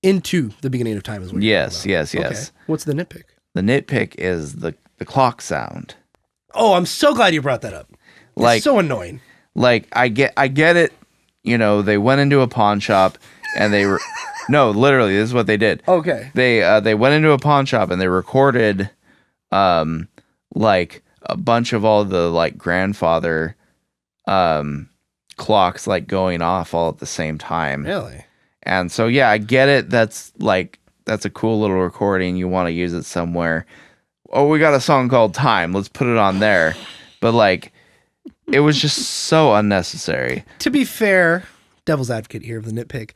into the beginning of time is what you're talking about. Yes. Okay. What's the nitpick? The nitpick is the clock sound. Oh, I'm so glad you brought that up. Like, it's so annoying. Like I get it. You know, they went into a pawn shop and they were no, literally, this is what they did. Okay. They went into a pawn shop and they recorded like a bunch of all the like grandfather clocks like going off all at the same time. Really? And so yeah, I get it. That's a cool little recording. You want to use it somewhere. Oh, we got a song called Time. Let's put it on there. But like, it was just so unnecessary. To be fair, devil's advocate here of the nitpick,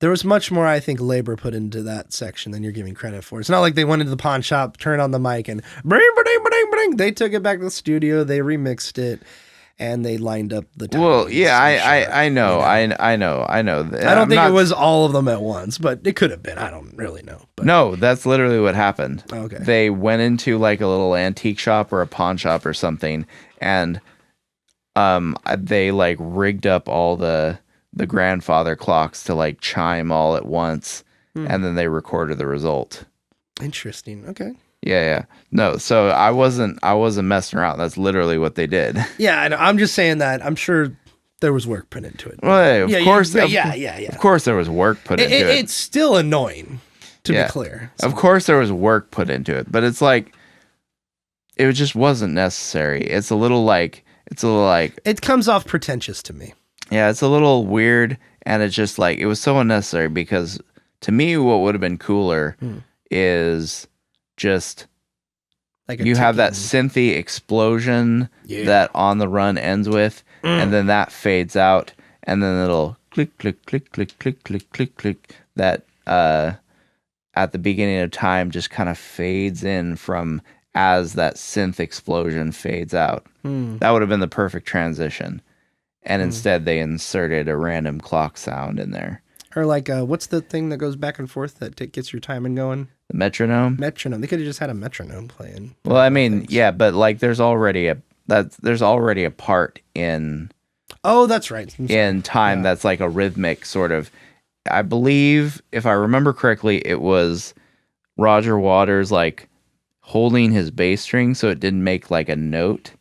there was much more, I think, labor put into that section than you're giving credit for. It's not like they went into the pawn shop, turned on the mic, and bring, bring, bring, bring. They took it back to the studio, they remixed it, and they lined up the time. Well, yeah, I know, you know? I know. I don't think it was all of them at once, but it could have been. I don't really know. But. No, that's literally what happened. Okay. They went into like a little antique shop or a pawn shop or something, and they like rigged up all the grandfather clocks to like chime all at once, and then they recorded the result. Interesting. Okay. Yeah. No, so I wasn't messing around. That's literally what they did. Yeah, I know. I'm just saying that I'm sure there was work put into it. Well, of course. Yeah. Of course there was work put into it. It's still annoying, to be clear. So. Of course there was work put into it, but it's like it just wasn't necessary. It's a little like it comes off pretentious to me. Yeah, it's a little weird, and it's just like it was so unnecessary because to me what would have been cooler is just like you have that synthy explosion that On the Run ends with, and then that fades out, and then it'll click, click, click, click, click, click, click, click. That at the beginning of time just kind of fades in from as that synth explosion fades out. That would have been the perfect transition. And instead they inserted a random clock sound in there. Or like, what's the thing that goes back and forth that gets your timing going? The metronome? Metronome. They could have just had a metronome playing. Well, I mean, yeah, but like there's already a part in... Oh, that's right. In time that's like a rhythmic sort of... I believe, if I remember correctly, it was Roger Waters like holding his bass string so it didn't make like a note.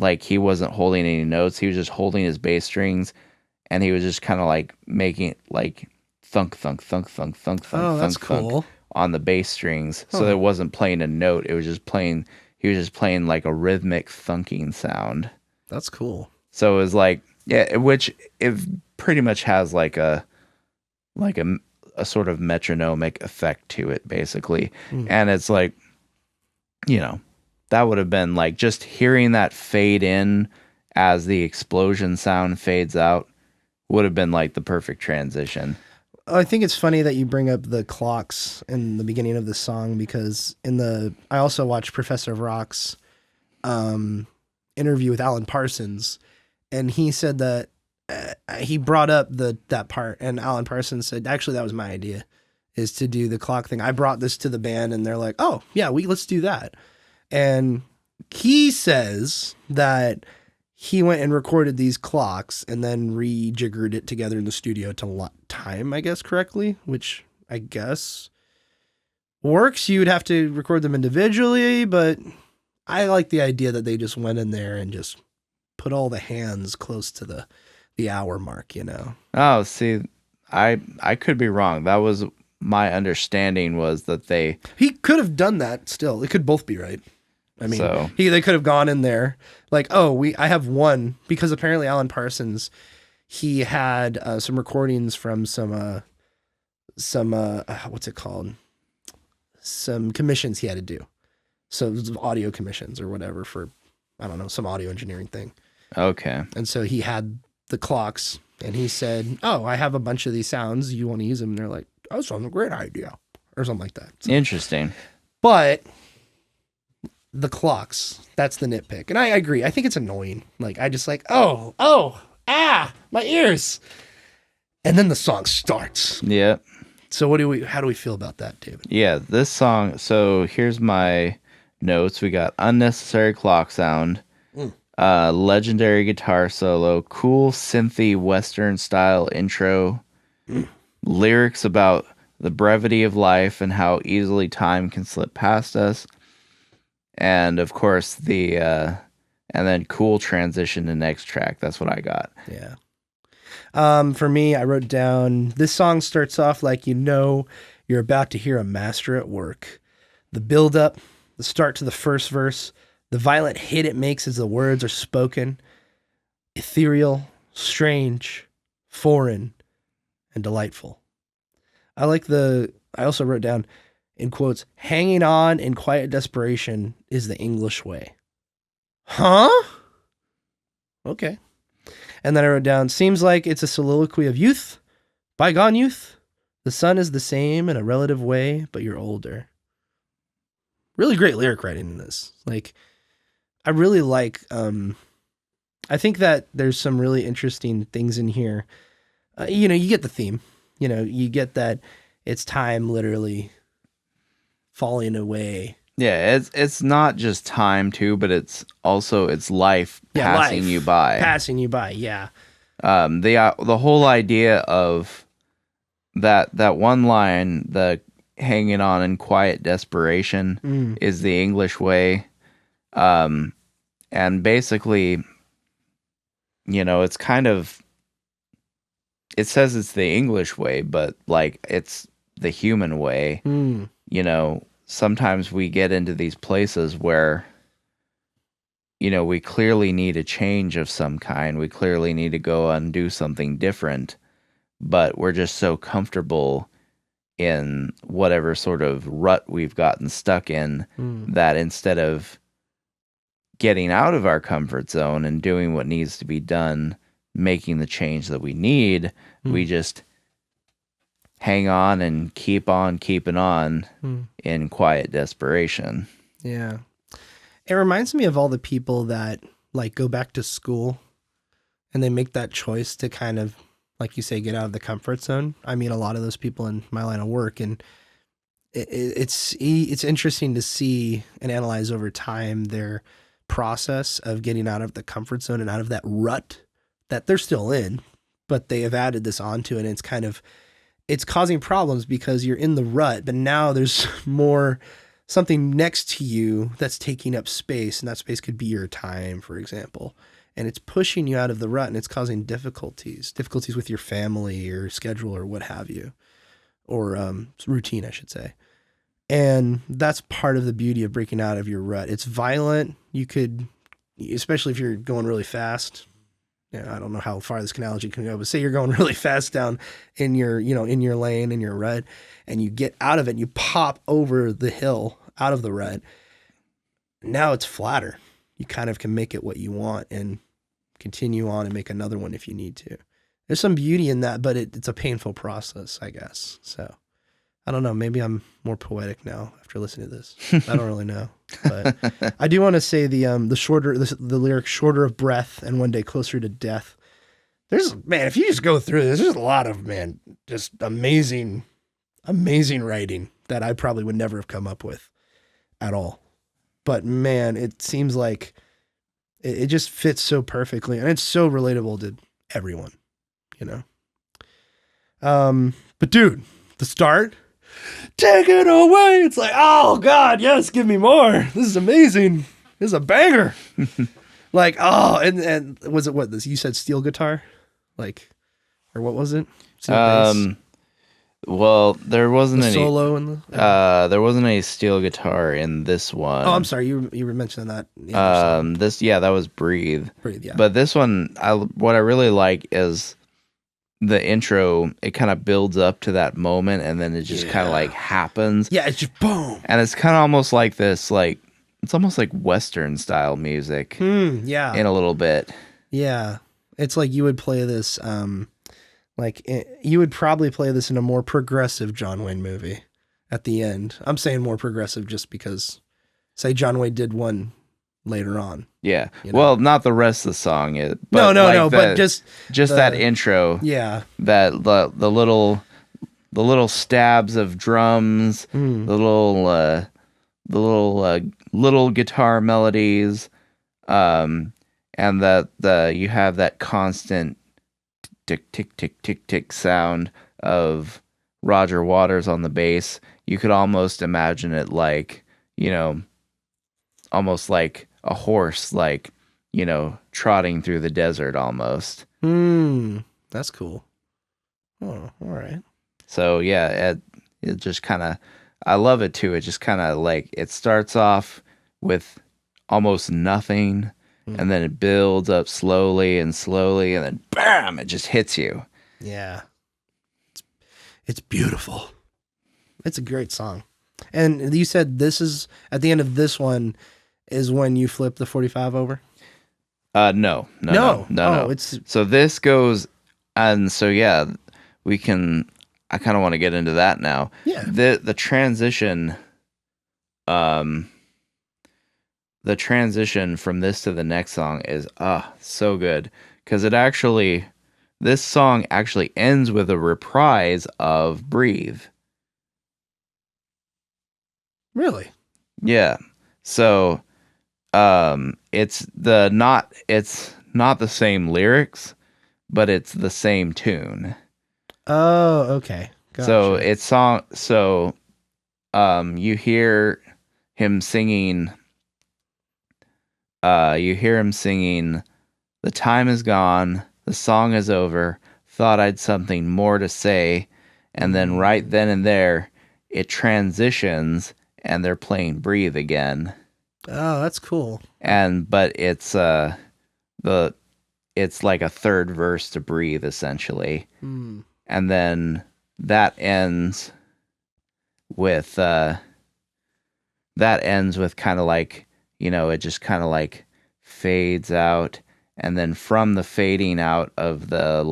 Like he wasn't holding any notes. He was just holding his bass strings, and he was just kind of like making it like thunk, thunk, thunk, thunk, thunk, thunk, oh, that's thunk, cool. thunk on the bass strings. So it wasn't playing a note. It was just playing. He was just playing like a rhythmic thunking sound. That's cool. So it was like, yeah, which it pretty much has like a sort of metronomic effect to it, basically. And it's like, you know, that would have been like just hearing that fade in as the explosion sound fades out would have been like the perfect transition. I think it's funny that you bring up the clocks in the beginning of the song, because I also watched Professor Rock's interview with Alan Parsons, and he said that he brought up that part, and Alan Parsons said, actually, that was my idea, is to do the clock thing. I brought this to the band, and they're like, oh yeah, let's do that. And he says that he went and recorded these clocks and then rejiggered it together in the studio to time, I guess, correctly, which I guess works. You would have to record them individually, but I like the idea that they just went in there and just put all the hands close to the hour mark, you know? Oh, see, I could be wrong. That was my understanding, was that he could have done that still. It could both be right. I mean, they could have gone in there like, I have one, because apparently Alan Parsons, he had some recordings from some what's it called? Some commissions he had to do. So audio commissions or whatever for, I don't know, some audio engineering thing. Okay. And so he had the clocks, and he said, I have a bunch of these sounds. You want to use them? And they're like, that sounds a great idea, or something like that. So, interesting. But the clocks, that's the nitpick. And I agree. I think it's annoying. Like, I just like, my ears. And then the song starts. Yeah. So how do we feel about that, David? Yeah, this song, so here's my notes. We got unnecessary clock sound, legendary guitar solo, cool synthy Western style intro, lyrics about the brevity of life and how easily time can slip past us. And of course, the and then cool transition to next track. That's what I got. Yeah. For me, I wrote down, this song starts off like you're about to hear a master at work. The build up, the start to the first verse, the violent hit it makes as the words are spoken, ethereal, strange, foreign, and delightful. I also wrote down in quotes, hanging on in quiet desperation is the English way. Huh? Okay. And then I wrote down, seems like it's a soliloquy of youth, bygone youth. The sun is the same in a relative way, but you're older. Really great lyric writing in this. Like, I really like, I think that there's some really interesting things in here. You get the theme. You get that it's time literally falling away. Yeah, it's not just time too, but it's also life passing you by. Passing you by, yeah. The whole idea of that one line, the hanging on in quiet desperation is the English way. And basically, it's kind of, it says it's the English way, but like it's the human way. Sometimes we get into these places where, we clearly need a change of some kind. We clearly need to go and do something different, but we're just so comfortable in whatever sort of rut we've gotten stuck in that instead of getting out of our comfort zone and doing what needs to be done, making the change that we need, we just hang on and keep on keeping on in quiet desperation. Yeah. It reminds me of all the people that like go back to school and they make that choice to kind of, like you say, get out of the comfort zone. I mean, a lot of those people in my line of work, and it's interesting to see and analyze over time their process of getting out of the comfort zone and out of that rut that they're still in, but they have added this onto it. And it's causing problems because you're in the rut, but now there's something next to you that's taking up space, and that space could be your time, for example. And it's pushing you out of the rut, and it's causing difficulties with your family or schedule or what have you, or routine, I should say. And that's part of the beauty of breaking out of your rut. It's violent. You could, especially if you're going really fast. I don't know how far this analogy can go, but say you're going really fast down in your lane, in your rut, and you get out of it and you pop over the hill out of the rut. Now it's flatter. You kind of can make it what you want and continue on and make another one if you need to. There's some beauty in that, but it's a painful process, I guess. So I don't know. Maybe I'm more poetic now after listening to this. I don't really know. But I do want to say the lyric shorter of breath and one day closer to death. If you just go through this, there's a lot of, just amazing writing that I probably would never have come up with at all. But man, it seems like it just fits so perfectly, and it's so relatable to everyone, But dude, the start, take it away. It's like, oh God, yes, give me more. This is amazing. This is a banger. Like, oh, and was it what this? You said steel guitar, or what was it? Well, there wasn't any solo in there wasn't any steel guitar in this one. Oh, I'm sorry, you were mentioning that. That was Breathe. Breathe, yeah. But this one, what I really like is the intro. It kind of builds up to that moment, and then it just kind of like happens. Yeah, it's just boom, and it's kind of almost like this, it's almost like Western style music. Yeah, in a little bit. Yeah, it's like you would play this. You would probably play this in a more progressive John Wayne movie at the end. I'm saying more progressive just because, say, John Wayne did one later on. Yeah. Well, not the rest of the song. But no, but just that intro. Yeah. That the little stabs of drums, the little guitar melodies, and that you have that constant tick tick tick tick tick sound of Roger Waters on the bass. You could almost imagine it like, almost like a horse, like trotting through the desert almost. That's cool. Oh, all right. So yeah, it just kind of, I love it too. It just kind of like, it starts off with almost nothing, and then it builds up slowly, and then bam, it just hits you. Yeah. It's beautiful. It's a great song. And you said this is, at the end of this one, is when you flip the 45 over? No. It's So this goes, and so yeah, I kind of want to get into that now. Yeah. The transition, the transition from this to the next song is so good, because this song actually ends with a reprise of Breathe. Really? Yeah. So it's not the same lyrics, but it's the same tune. Oh, okay. Gotcha. So you hear him singing, "The time is gone, the song is over, thought I'd something more to say," and then right then and there it transitions and they're playing Breathe again. Oh, that's cool. But it's it's like a third verse to Breathe, essentially. And then that ends with kind of like, it just kind of like fades out, and then from the fading out of the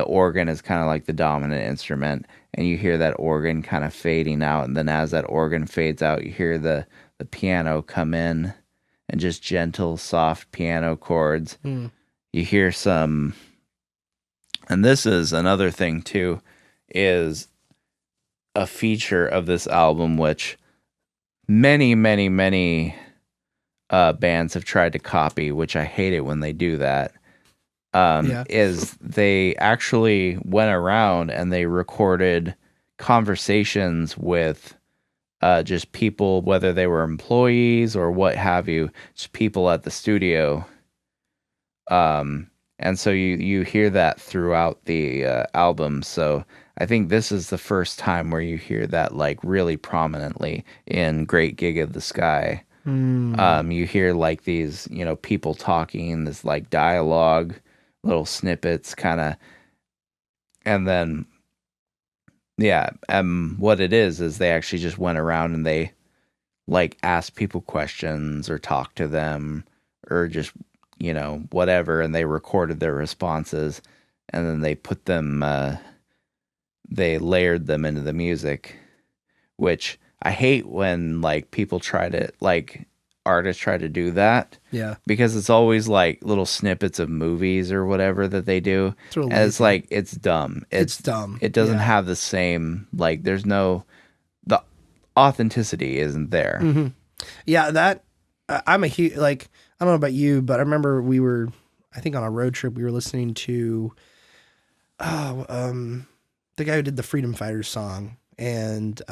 organ is kind of like the dominant instrument, and you hear that organ kind of fading out, and then as that organ fades out, you hear the piano come in, and just gentle, soft piano chords. You hear some, and this is another thing too, is a feature of this album, which many, many, many bands have tried to copy, which I hate it when they do that. Is they actually went around and they recorded conversations with just people, whether they were employees or what have you, just people at the studio. And so you hear that throughout the album. So I think this is the first time where you hear that like really prominently in Great Gig of the Sky. You hear like these, people talking, this like dialogue, little snippets kind of, and then what it is they actually just went around and they like asked people questions or talked to them or just whatever, and they recorded their responses, and then they put them they layered them into the music, which I hate when like people try to, like, artists try to do that. Yeah. Because it's always like little snippets of movies or whatever that they do. And it's like, it's dumb. It's dumb. It doesn't have the same, like, the authenticity isn't there. Yeah, I'm a huge, like, I don't know about you, but I remember we were, I think on a road trip, we were listening to, the guy who did the Freedom Fighters song, and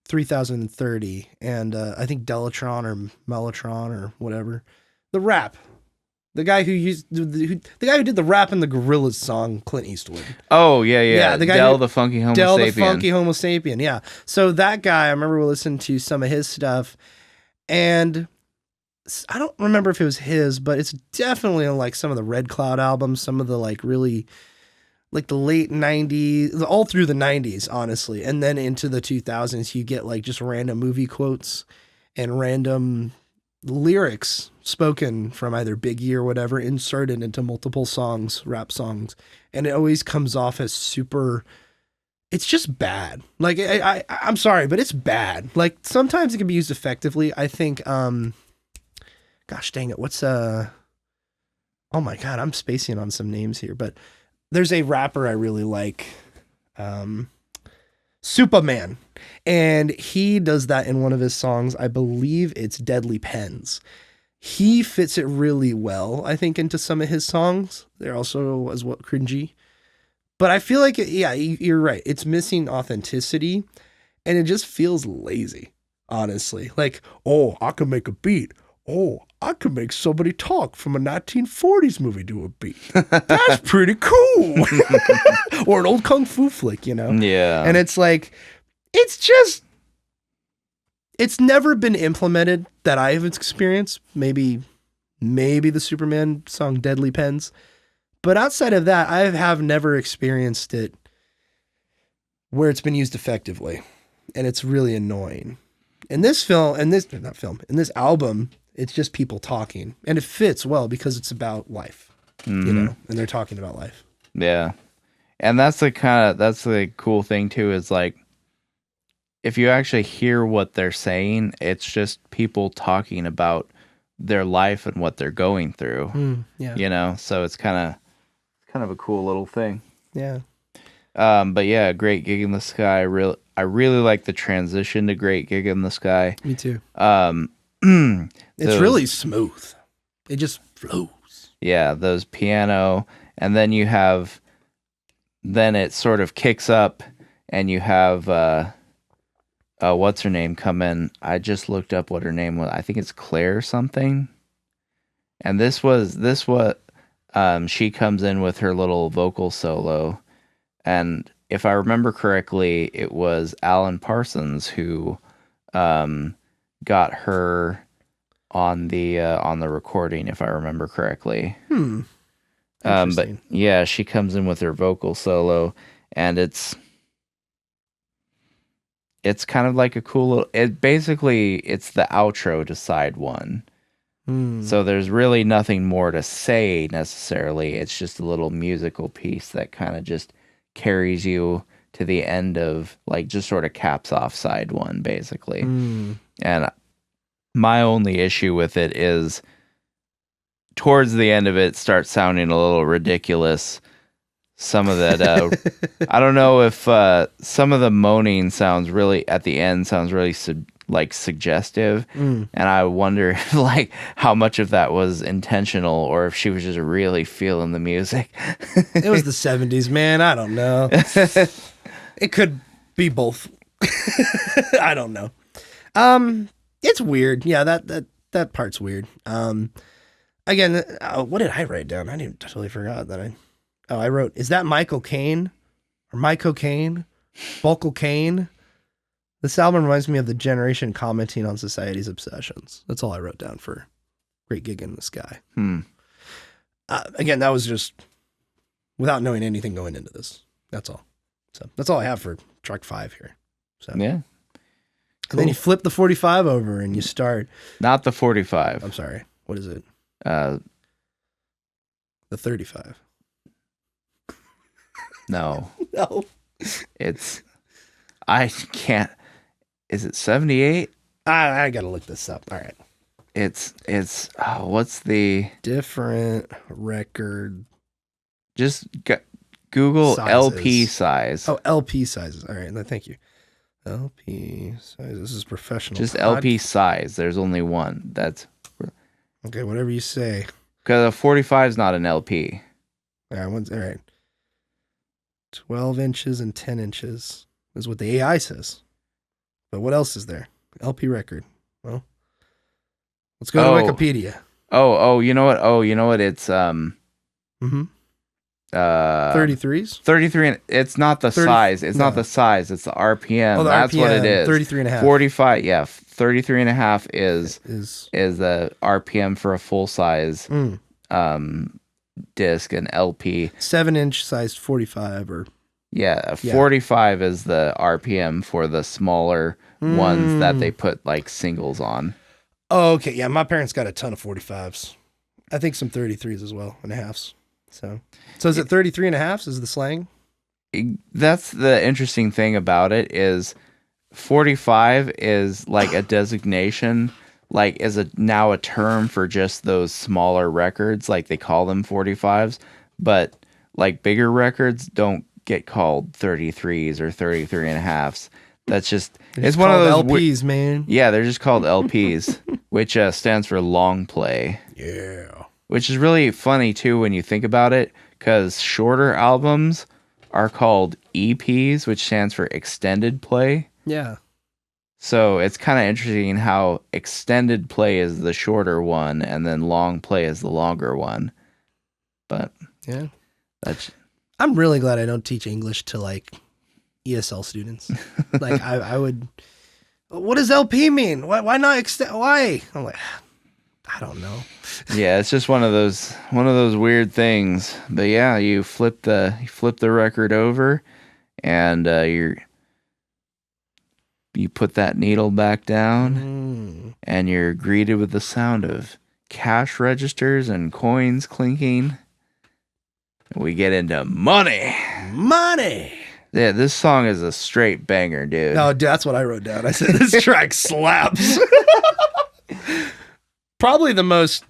3030, and I think Delatron or Mellotron or whatever, the rap, the guy who did the rap in the Gorillaz song, Clint Eastwood. Oh yeah, the guy the Funky Homo Del Sapien. the Funky Homo Sapien, yeah. So that guy, I remember we listened to some of his stuff, and I don't remember if it was his, but it's definitely on like some of the Red Cloud albums, some of the like really, like the late 90s, all through the 90s, honestly. And then into the 2000s, you get like just random movie quotes and random lyrics spoken from either Biggie or whatever, inserted into multiple songs, rap songs. And it always comes off as super, it's just bad. Like, I'm sorry, but it's bad. Like, sometimes it can be used effectively. I think, gosh dang it, what's, oh my God, I'm spacing on some names here, but there's a rapper I really like, Superman, and he does that in one of his songs. I believe it's Deadly Pens. He fits it really well, I think, into some of his songs. They're also as well cringy, but I feel like, you're right. It's missing authenticity, and it just feels lazy, honestly. Like, oh, I can make a beat. oh, I could make somebody talk from a 1940s movie to a beat. That's pretty cool. Or an old kung fu flick, you know? Yeah. And it's like, it's never been implemented that I have experienced. Maybe the Superman song Deadly Pens. But outside of that, I have never experienced it where it's been used effectively. And it's really annoying. In this album, it's just people talking. And it fits well because it's about life, you know, and they're talking about life. Yeah. And that's the cool thing too, is like, if you actually hear what they're saying, it's just people talking about their life and what they're going through. Yeah. You know, so it's kind of a cool little thing. Yeah. But yeah, Great Gig in the Sky. I really like the transition to Great Gig in the Sky. Me too. It's really smooth. It just flows. Yeah, those piano, and then it sort of kicks up, and you have what's her name come in. I just looked up what her name was. I think it's Claire something. And she comes in with her little vocal solo. And if I remember correctly, it was Alan Parsons who got her on the recording, if I remember correctly. But yeah, she comes in with her vocal solo, and it's kind of like a cool little, it's the outro to side one. So there's really nothing more to say necessarily. It's just a little musical piece that kind of just carries you to the end of, like, just sort of caps off side one, basically. And my only issue with it is towards the end of it starts sounding a little ridiculous. Some of that, I don't know if some of the moaning sounds really, at the end, sounds really suggestive. And I wonder if, like, how much of that was intentional or if she was just really feeling the music. It was the 70s, man. I don't know. It could be both. I don't know. It's weird. Yeah, that part's weird. Again, what did I write down? I totally forgot that I wrote, is that Michael Caine? Or Michael Caine? Vocal Caine? This album reminds me of the generation commenting on society's obsessions. That's all I wrote down for Great Gig in the Sky. Again, that was just without knowing anything going into this. That's all. So that's all I have for track 5 here. So yeah. Cool. And then you flip the 45 over and you start. Not the 45. I'm sorry. What is it? The 35. No. No. I can't. Is it 78? I gotta look this up. All right. It's what's the different record? Just Google sizes. LP size. Oh, LP sizes. All right. Thank you. LP size. This is professional. Just LP size. There's only one. That's okay. Whatever you say. Because a 45 is not an LP. All right. 12 inches and 10 inches is what the AI says. But what else is there? LP record. Well, let's go to Wikipedia. You know what? It's 33s? 33, it's not the size. It's not the size. It's the RPM. That's RPM, what it is. 33 and a half. 45, yeah. 33 and a half is the RPM for a full size disc, and LP. 7-inch sized 45 or. Yeah, 45 is the RPM for the smaller ones that they put like singles on. Oh, okay. Yeah, my parents got a ton of 45s. I think some 33s as well, and a halves. So is it 33 and a halves is the slang? That's the interesting thing about it is 45 is like a designation, like is now a term for just those smaller records. Like they call them 45s, but like bigger records don't get called 33s or 33 and a halves. That's just, it's one of those LPs, man. Yeah, they're just called LPs, which stands for long play. Yeah. Which is really funny too when you think about it, because shorter albums are called EPs, which stands for extended play. Yeah. So it's kind of interesting how extended play is the shorter one and then long play is the longer one. But yeah, that's... I'm really glad I don't teach English to like ESL students. Like I would, what does LP mean? Why not extend? Why? I'm like, I don't know. Yeah, it's just one of those weird things. But yeah, you flip the record over, and you put that needle back down, and you're greeted with the sound of cash registers and coins clinking. We get into money. Yeah, this song is a straight banger, dude. No, that's what I wrote down. I said this track slaps. Probably the most,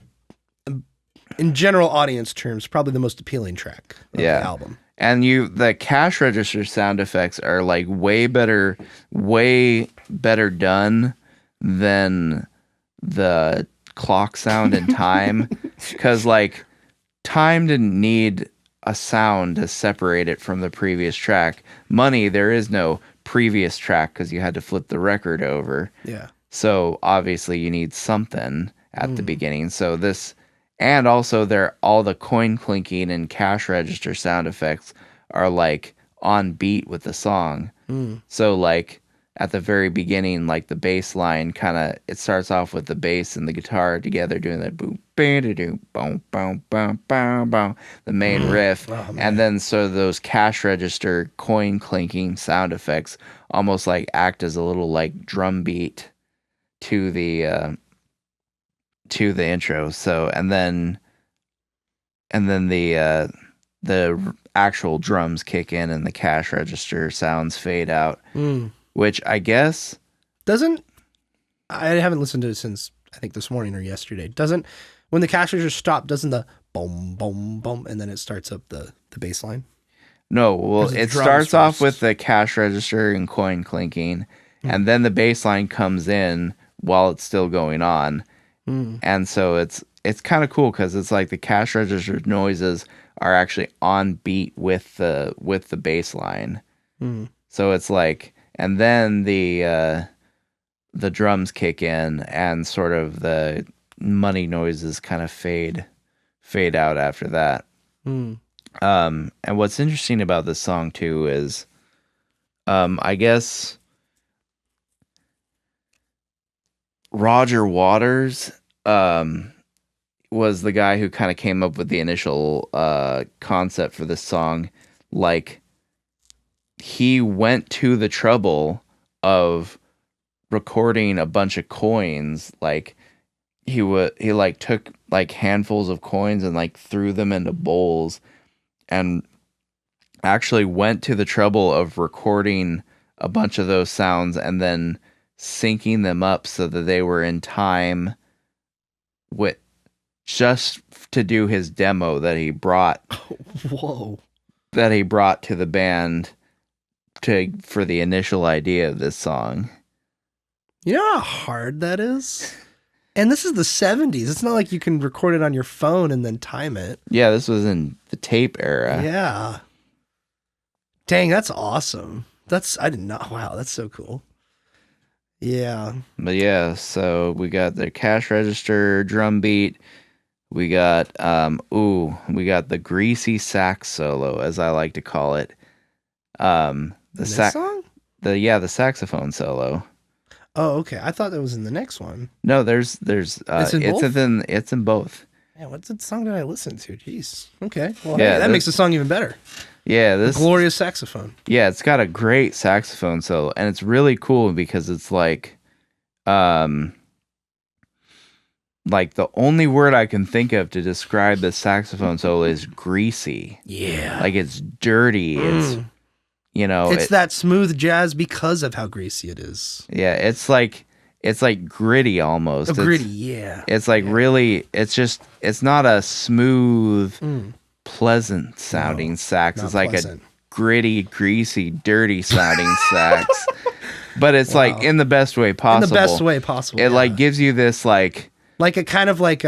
in general audience terms, probably the most appealing track of the album. And the cash register sound effects are like way better done than the clock sound and time. Because like time didn't need a sound to separate it from the previous track. Money, there is no previous track because you had to flip the record over. Yeah. So obviously you need something at the beginning. So this, and also all the coin clinking and cash register sound effects are like on beat with the song. So like at the very beginning, like the bass line it starts off with the bass and the guitar together doing that boom, boom, boom, boom, boom, boom, boom, the main riff. Oh, and then so those cash register coin clinking sound effects almost like act as a little like drum beat to the intro. So and then the actual drums kick in and the cash register sounds fade out. Which I guess I haven't listened to it since I think this morning or yesterday. When the cash register stops, doesn't the boom, boom, boom, and then it starts up the bass line? No, well, it starts off with the cash register and coin clinking, and then the bass line comes in while it's still going on. And so it's kind of cool because it's like the cash register noises are actually on beat with the bass line. So it's like, and then the drums kick in and sort of the money noises kind of fade out after that. And what's interesting about this song too is, I guess Roger Waters was the guy who kind of came up with the initial concept for this song. Like, he went to the trouble of recording a bunch of coins. Like, he like took like handfuls of coins and like threw them into bowls, and actually went to the trouble of recording a bunch of those sounds and then syncing them up so that they were in time with just to do his demo that he brought. Whoa. That he brought to the band for the initial idea of this song. You know how hard that is? And this is the 70s. It's not like you can record it on your phone and then time it. Yeah, this was in the tape era. Yeah. Dang, that's awesome. I did not. Wow, that's so cool. Yeah. But yeah, so we got the cash register drum beat. We got the greasy sax solo, as I like to call it. The song? The saxophone solo. Oh, okay. I thought that was in the next one. No, it's in both. Man, what song did I listen to? Jeez. Okay. Well, yeah, that makes the song even better. Yeah, the glorious saxophone. Yeah, it's got a great saxophone solo, and it's really cool because it's like the only word I can think of to describe the saxophone solo is greasy. Yeah. Like, it's dirty. It's it's that smooth jazz because of how greasy it is. Yeah, it's like gritty almost. Gritty, yeah. It's like really, it's not a smooth, pleasant sounding sax. It's like pleasant. A gritty, greasy, dirty sounding sax. But it's like in the best way possible. In the best way possible. It like gives you this like a kind of like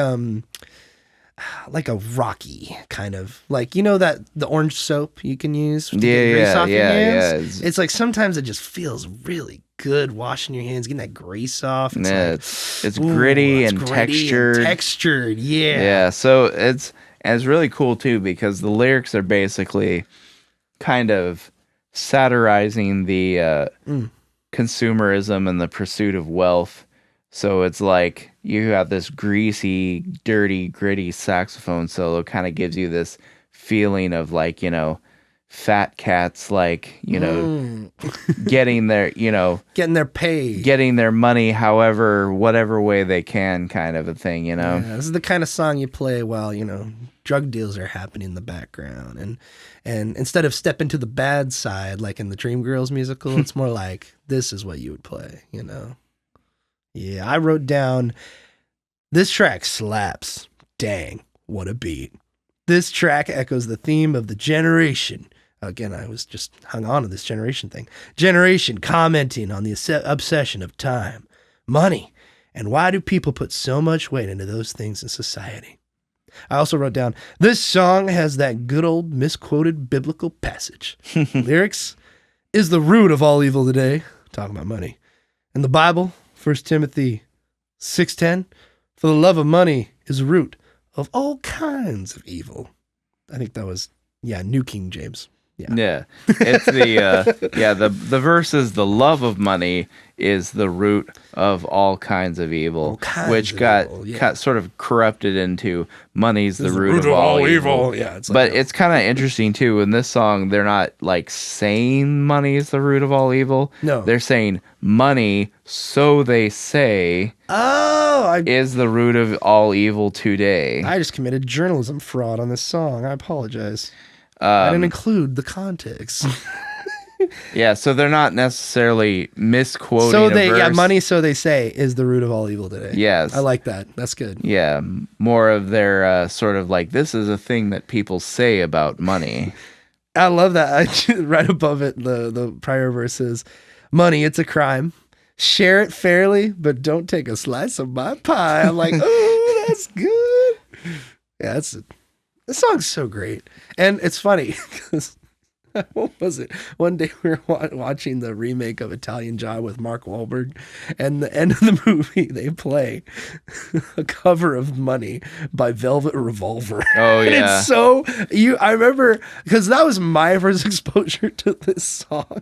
like a rocky kind of like, you know, that the orange soap you can use to get grease off your hands. It's like sometimes it just feels really good washing your hands, getting that grease off. It's gritty and textured. Yeah. So it's really cool too, because the lyrics are basically kind of satirizing the consumerism and the pursuit of wealth. So it's like you have this greasy, dirty, gritty saxophone solo, kind of gives you this feeling of like, you know, fat cats, like, you know, getting their pay, getting their money, whatever way they can, kind of a thing, you know. Yeah, this is the kind of song you play while, you know, drug deals are happening in the background, and instead of step into the bad side like in the Dreamgirls musical, it's more like this is what you would play, you know. Yeah, I wrote down, this track slaps. Dang, what a beat. This track echoes the theme of the generation. Again, I was just hung on to this generation thing. Generation commenting on the obsession of time, money, and why do people put so much weight into those things in society? I also wrote down, this song has that good old misquoted biblical passage. Lyrics is the root of all evil today. Talking about money. And the Bible, 1 Timothy 6:10, for the love of money is the root of all kinds of evil. I think that was, New King James. Yeah. It's the verse is the love of money is the root of all kinds of evil, which got sort of corrupted into money's the root of all evil. Yeah, it's but it's kind of interesting too. In this song, they're not like saying money is the root of all evil. No, they're saying money, so they say, is the root of all evil today. I just committed journalism fraud on this song. I apologize. I didn't include the context. Yeah, so they're not necessarily misquoting. So money, so they say, is the root of all evil today. Yes, I like that. That's good. Yeah, more of their sort of like, this is a thing that people say about money. I love that. Right above it, the prior verse is, money, it's a crime. Share it fairly, but don't take a slice of my pie. I'm like, oh, that's good. Yeah, this song's so great. And it's funny because, what was it? One day we were watching the remake of Italian Job with Mark Wahlberg, and the end of the movie, they play a cover of Money by Velvet Revolver. Oh, and yeah. it's so, I remember, because that was my first exposure to this song,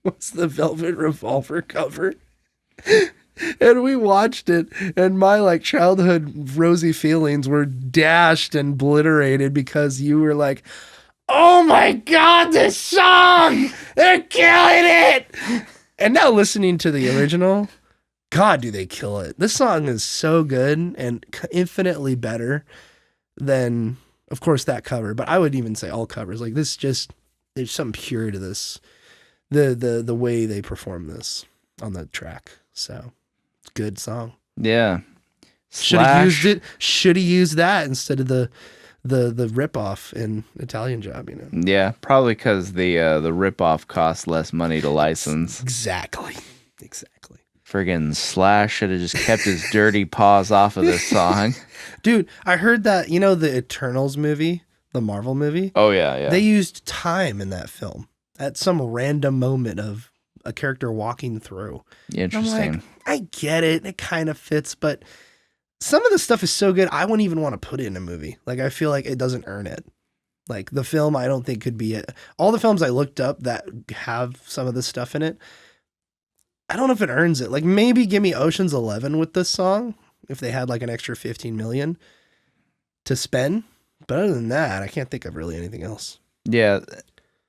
was the Velvet Revolver cover. And we watched it, and my like childhood rosy feelings were dashed and obliterated because you were like, oh my God, this song, they're killing it. And now listening to the original, God, do they kill it. This song is so good and infinitely better than, of course, that cover. But I would even say all covers. Like this just, there's something pure to this, the way they perform this on the track. So good song. Yeah. Should have used it. Should have used that instead of the ripoff in Italian Job, you know. Yeah, probably because the ripoff costs less money to license. Exactly. Friggin' Slash should have just kept his dirty paws off of this song. Dude, I heard that, you know, the Eternals movie, the Marvel movie. Oh yeah. They used time in that film at some random moment of a character walking through. Interesting. I'm like, I get it. It kind of fits, but some of the stuff is so good, I wouldn't even want to put it in a movie. Like, I feel like it doesn't earn it. Like, the film, I don't think could be it. All the films I looked up that have some of this stuff in it, I don't know if it earns it. Like, maybe give me Ocean's 11 with this song, if they had like an extra 15 million to spend. But other than that, I can't think of really anything else. Yeah.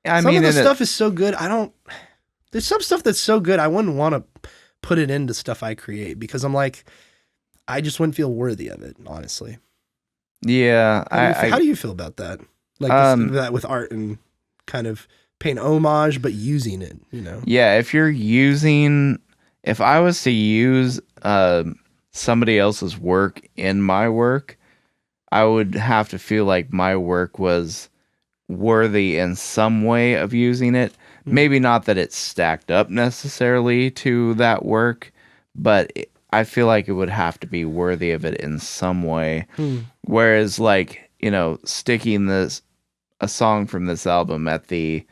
Some of the stuff is so good, there's some stuff that's so good, I wouldn't want to put it into stuff I create because I'm like, I just wouldn't feel worthy of it, honestly. Yeah. How do you feel about that? Like that with art and kind of paying homage, but using it, you know? Yeah. If I was to use somebody else's work in my work, I would have to feel like my work was worthy in some way of using it. Maybe not that it's stacked up necessarily to that work, but I feel like it would have to be worthy of it in some way. Hmm. Whereas, like, sticking a song from this album at the,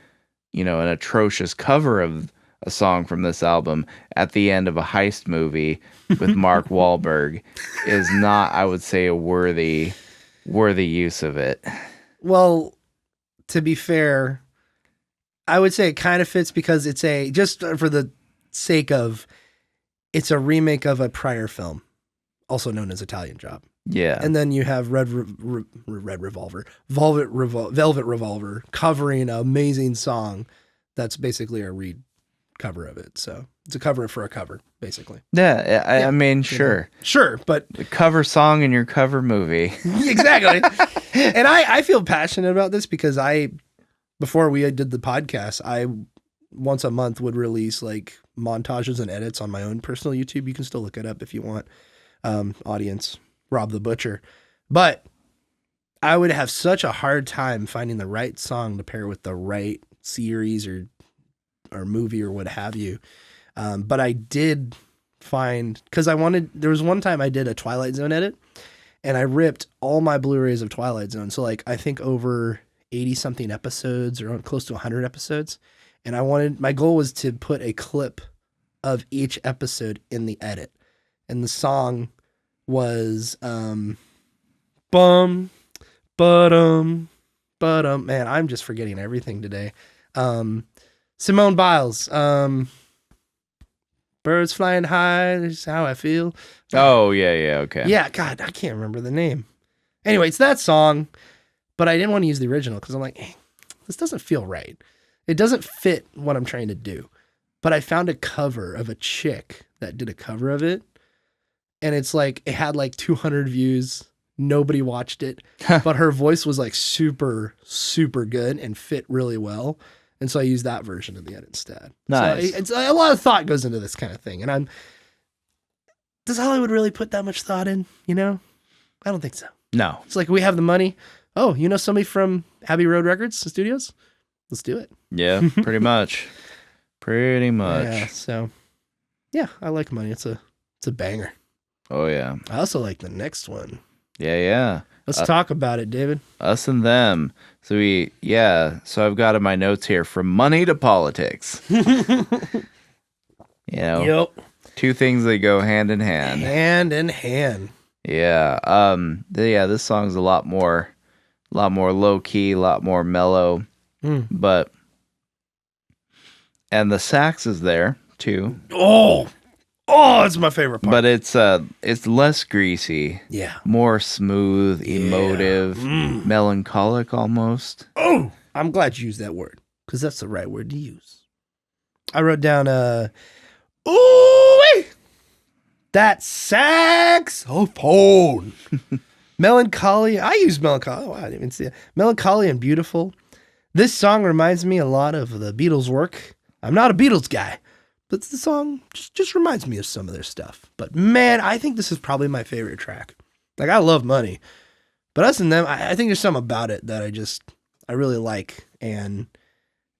an atrocious cover of a song from this album at the end of a heist movie with Mark Wahlberg is not, I would say, a worthy use of it. Well, to be fair, I would say it kind of fits because it's just for the sake of, it's a remake of a prior film, also known as Italian Job. Yeah. And then you have Velvet Revolver covering an amazing song that's basically a cover of it. So it's a cover for a cover, basically. Yeah, I mean, sure. Sure, but... The cover song in your cover movie. Exactly. And I feel passionate about this because before we did the podcast, I once a month would release like montages and edits on my own personal YouTube. You can still look it up if you want. Audience, Rob the Butcher. But I would have such a hard time finding the right song to pair with the right series or movie or what have you. But I did find, because there was one time I did a Twilight Zone edit and I ripped all my Blu-rays of Twilight Zone. So like, I think over 80 something episodes or close to 100 episodes. And my goal was to put a clip of each episode in the edit. And the song was, bum, ba-dum, ba-dum. Man, I'm just forgetting everything today. Simone Biles, birds flying high, this is how I feel. Oh, yeah, okay. Yeah, God, I can't remember the name. Anyway, it's that song, but I didn't want to use the original because I'm like, hey, this doesn't feel right. It doesn't fit what I'm trying to do. But I found a cover of a chick that did a cover of it. And it's like, it had like 200 views. Nobody watched it. But her voice was like super, super good and fit really well. And so I used that version of the edit instead. Nice. So it's a lot of thought goes into this kind of thing. And does Hollywood really put that much thought in? I don't think so. No. It's like, we have the money. Oh, somebody from Abbey Road Records Studios? Let's do it. Yeah, pretty much. Pretty much. Yeah, so yeah, I like money. It's a banger. Oh yeah. I also like the next one. Yeah. Let's talk about it, David. Us and them. So so I've got in my notes here, from money to politics. Yep. Two things that go hand in hand. Hand in hand. Yeah. This song's a lot more low key, a lot more mellow. But and the sax is there too. Oh, it's my favorite part. But it's less greasy. Yeah. More smooth, emotive, melancholic almost. Oh, I'm glad you used that word because that's the right word to use. I wrote down that saxophone. Melancholy. I use melancholy. Oh, I didn't even see it. Melancholy and beautiful. This song reminds me a lot of the Beatles' work. I'm not a Beatles guy, but the song just reminds me of some of their stuff. But man, I think this is probably my favorite track. Like, I love Money, but Us and Them, I think there's something about it that I really like. And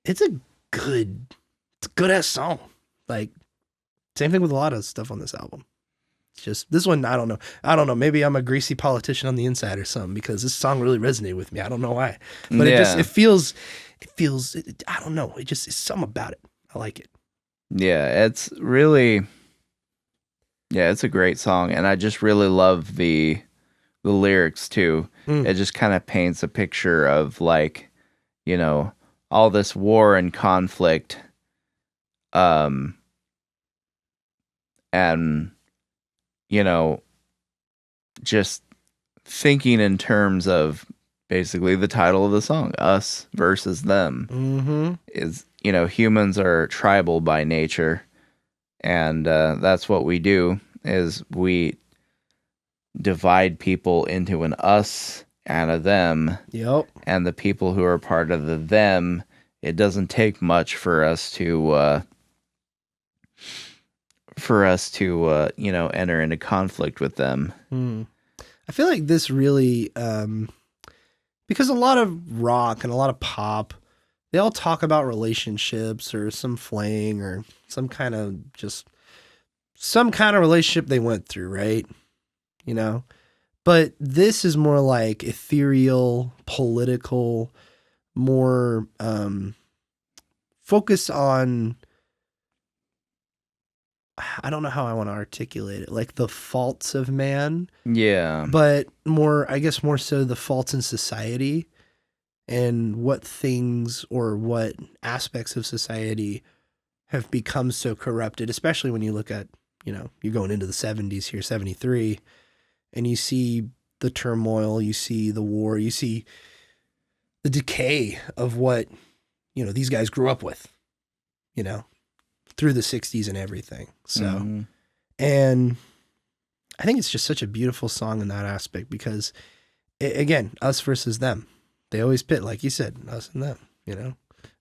it's a good ass song. Like, same thing with a lot of stuff on this album. It's just, this one, I don't know. Maybe I'm a greasy politician on the inside or something because this song really resonated with me. I don't know why, but it feels, I don't know. It's something about it. I like it. Yeah, it's really, it's a great song. And I just really love the lyrics too. It just kind of paints a picture of like, all this war and conflict. And just thinking in terms of basically the title of the song, Us versus Them, is, humans are tribal by nature. And that's what we do, is we divide people into an us and a them. Yep. And the people who are part of the them, it doesn't take much for us to enter into conflict with them. I feel like this really, because a lot of rock and a lot of pop, they all talk about relationships or some fling or some kind of just some kind of relationship they went through, right? You know? But this is more like ethereal, political, more focused on, I don't know how I want to articulate it, like the faults of man, Yeah. but more, I guess more so the faults in society and what things or what aspects of society have become so corrupted, especially when you look at, you're going into the 70s here, 73, and you see the turmoil, you see the war, you see the decay of what, these guys grew up with, through the 60s and everything. So, and I think it's just such a beautiful song in that aspect because, again, us versus them. They always pit, like you said, us and them,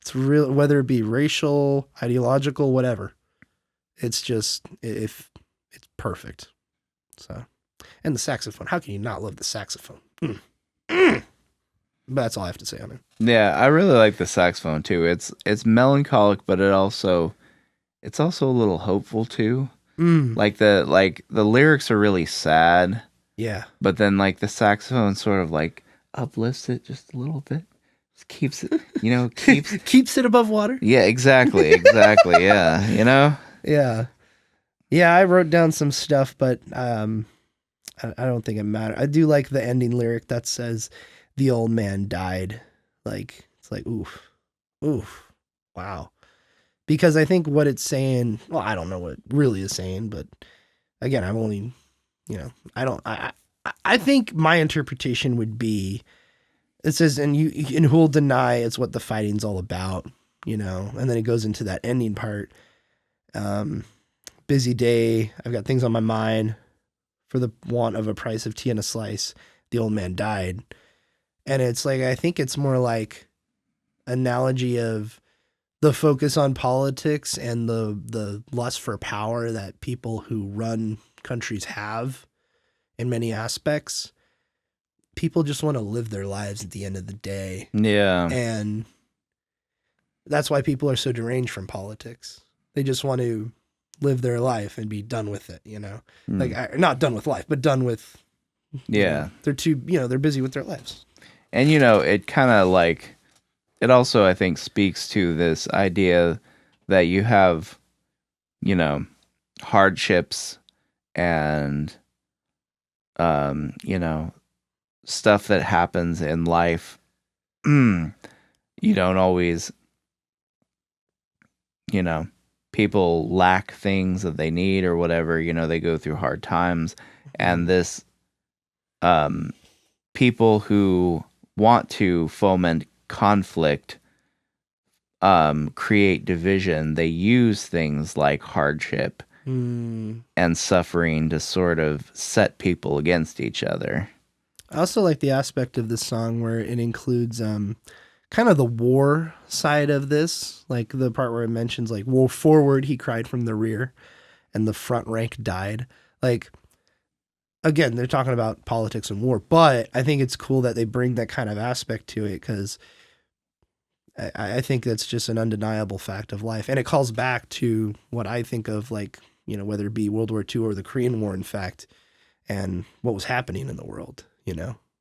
It's real, whether it be racial, ideological, whatever. It's just, if it's perfect. So, and the saxophone. How can you not love the saxophone? But that's all I have to say on it. Yeah, I really like the saxophone too. It's melancholic, but it's also a little hopeful too. Like the lyrics are really sad. Yeah. But then like the saxophone sort of like uplifts it just a little bit. Just keeps it, keeps it above water. Yeah, exactly. Yeah, Yeah. Yeah, I wrote down some stuff, but I don't think it matters. I do like the ending lyric that says the old man died. Like, it's like, oof, wow. Because I think what it's saying, well, I don't know what it really is saying, but again, I'm only, I think my interpretation would be, it says, and who will deny it's what the fighting's all about, and then it goes into that ending part. Busy day, I've got things on my mind. For the want of a price of tea and a slice, the old man died. And it's like, I think it's more like analogy of the focus on politics and the lust for power that people who run countries have in many aspects. People just want to live their lives at the end of the day. Yeah. And that's why people are so deranged from politics. They just want to live their life and be done with it, like not done with life, but done with, yeah. They're too, they're busy with their lives. And, it kind of like, it also, I think, speaks to this idea that you have, hardships and, stuff that happens in life. You don't always, people lack things that they need or whatever, they go through hard times. And this, people who want to foment conflict, create division, they use things like hardship and suffering to sort of set people against each other. I also like the aspect of this song where it includes kind of the war side of this, like the part where it mentions like, war forward, he cried from the rear, and the front rank died. Like, again, they're talking about politics and war, but I think it's cool that they bring that kind of aspect to it because I think that's just an undeniable fact of life. And it calls back to what I think of, like, whether it be World War II or the Korean War, in fact, and what was happening in the world,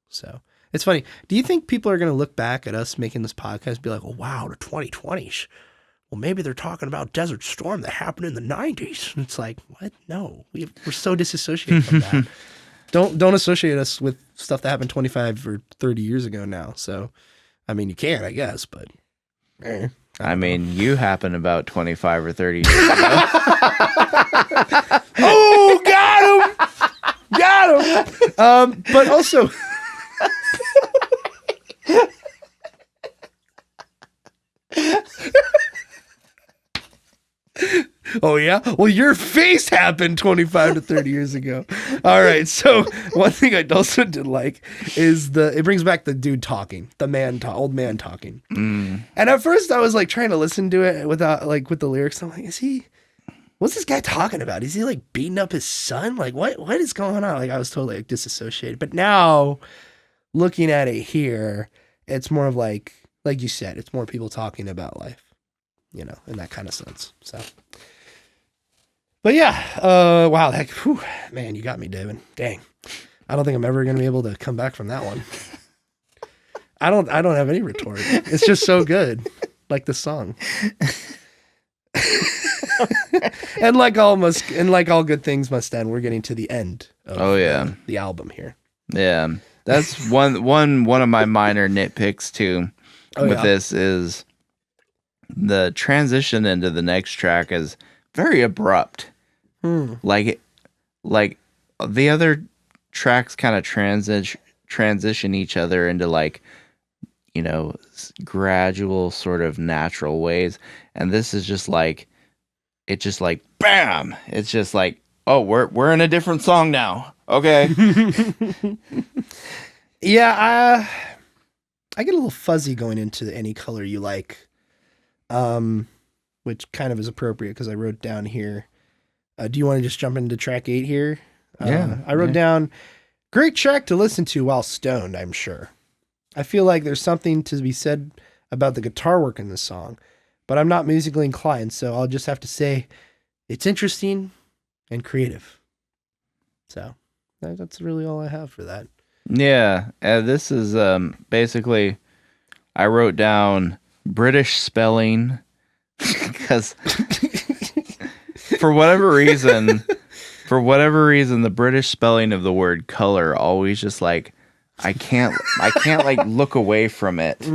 So it's funny. Do you think people are going to look back at us making this podcast and be like, oh, wow, the 2020s. Well, maybe they're talking about Desert Storm that happened in the 90s. And it's like, what? No, we're so disassociated from that. Don't associate us with stuff that happened 25 or 30 years ago now. So, I mean, you can, I guess, but. I mean, you happen about 25 or 30 years ago. Oh, got him! But also. Oh, yeah? Well, your face happened 25 to 30 years ago. All right. So one thing I also did like is it brings back the dude talking, the old man talking. And at first I was like trying to listen to it with the lyrics. I'm like, what's this guy talking about? Is he like beating up his son? Like what is going on? Like I was totally like disassociated. But now looking at it here, it's more of like you said, it's more people talking about life, in that kind of sense. So. But yeah, wow, man, you got me, David. Dang. I don't think I'm ever going to be able to come back from that one. I don't have any retort. It's just so good. Like the song. and like all good things must end, we're getting to the end of the album here. Yeah. That's one of my minor nitpicks too with this is the transition into the next track is very abrupt. Like the other tracks kind of transition each other into like, you know, gradual sort of natural ways, and this is just like bam, it's just like, oh, we're in a different song now. Okay. Yeah, I get a little fuzzy going into Any Color You Like, which kind of is appropriate because I wrote down here. Do you want to just jump into track 8 here? Yeah. I wrote down, great track to listen to while stoned, I'm sure. I feel like there's something to be said about the guitar work in this song, but I'm not musically inclined, so I'll just have to say it's interesting and creative. So that's really all I have for that. Yeah, this is basically, I wrote down British spelling because for whatever reason, the British spelling of the word color always just like, I can't like look away from it.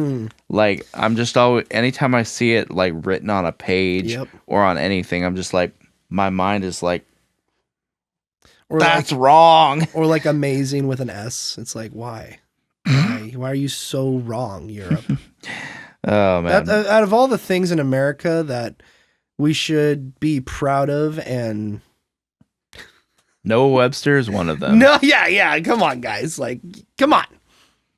Like I'm just always, anytime I see it like written on a page or on anything, I'm just like, my mind is like, or that's like, wrong. Or like amazing with an S. It's like, why? Why are you so wrong, Europe? Oh man! Out of all the things in America that we should be proud of, and Noah Webster is one of them. No, yeah. Come on, guys. Like, come on.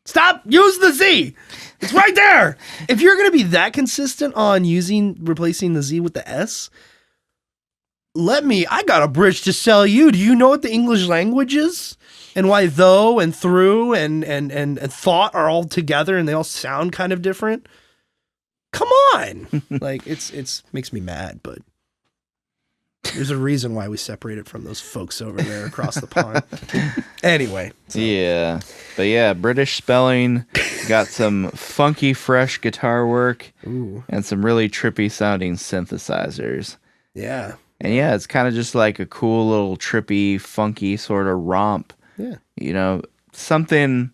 Stop. Use the Z. It's right there. If you're gonna be that consistent on replacing the Z with the S, I got a bridge to sell you. Do you know what the English language is? And why though and through and thought are all together and they all sound kind of different? Come on. Like it's makes me mad, but there's a reason why we separated from those folks over there across the pond. Anyway. So. Yeah. But yeah, British spelling, got some funky fresh guitar work. Ooh. And some really trippy sounding synthesizers. Yeah. And yeah, it's kind of just like a cool little trippy, funky sort of romp. Yeah. You know, something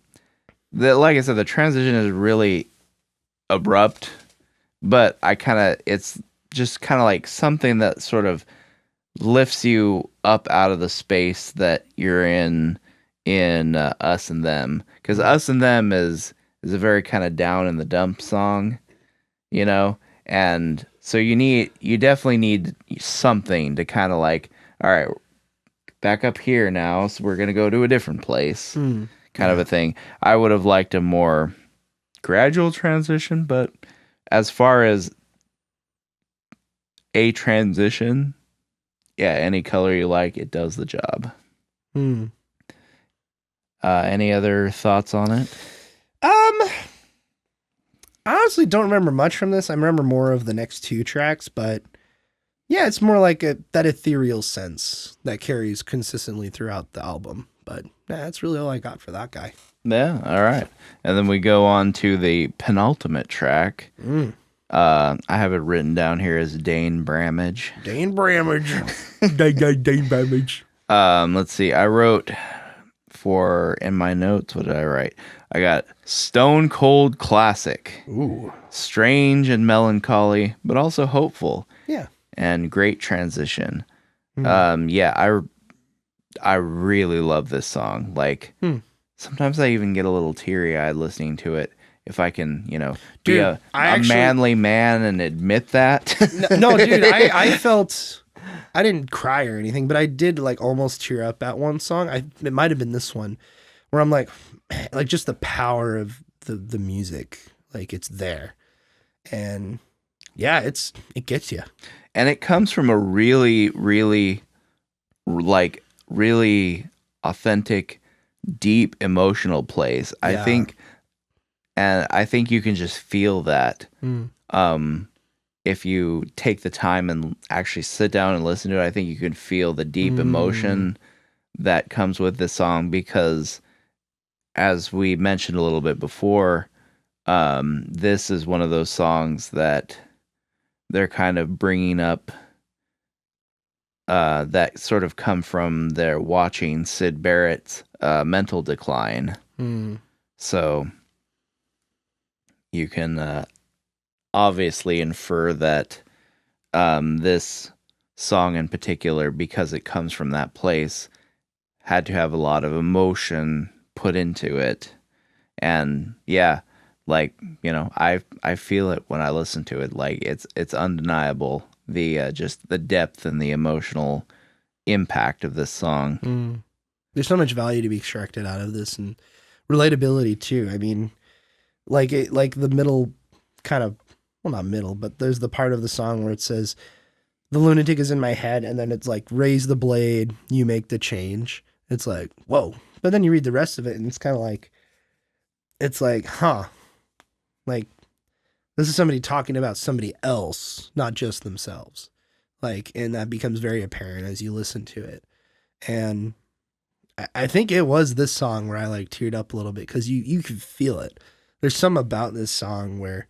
that, like I said, the transition is really abrupt, but it's just kind of like something that sort of lifts you up out of the space that you're in Us and Them. Because Us and Them is a very kind of down in the dump song, you know? And so you definitely need something to kind of like, all right, back up here now, so we're going to go to a different place, kind of a thing. I would have liked a more gradual transition, but as far as a transition, yeah, Any Color You Like, it does the job. Any other thoughts on it? I honestly don't remember much from this. I remember more of the next 2 tracks, but yeah, it's more like that ethereal sense that carries consistently throughout the album. But yeah, that's really all I got for that guy. Yeah, all right. And then we go on to the penultimate track. I have it written down here as Dane Bramage. Dane Bramage. Dane Bramage. Let's see. I wrote in my notes, what did I write? I got Stone Cold Classic. Ooh. Strange and melancholy, but also hopeful. Yeah. And great transition. Yeah, I really love this song. Like, sometimes I even get a little teary-eyed listening to it. If I can, be a manly man and admit that. No, dude, I felt, I didn't cry or anything, but I did like almost tear up at one song. It might have been this one where I'm like just the power of the music, like it's there. And yeah, it gets you. And it comes from a really, really, really authentic, deep emotional place. Yeah. I think you can just feel that. if you take the time and actually sit down and listen to it, I think you can feel the deep emotion that comes with this song, because as we mentioned a little bit before, this is one of those songs that they're kind of bringing up that sort of come from their watching Syd Barrett's mental decline. So you can obviously infer that this song in particular, because it comes from that place, had to have a lot of emotion put into it. And yeah, like, you know, I feel it when I listen to it. Like it's undeniable, the just the depth and the emotional impact of this song. There's so much value to be extracted out of this, and relatability too. I mean, like the middle kind of, well, not middle, but there's the part of the song where it says, "The lunatic is in my head," and then it's like, "Raise the blade, you make the change." It's like, whoa. But then you read the rest of it, and it's kind of like, it's like, huh. Like, this is somebody talking about somebody else, not just themselves. Like, and that becomes very apparent as you listen to it. And I think it was this song where I like teared up a little bit, because you could feel it. There's some about this song where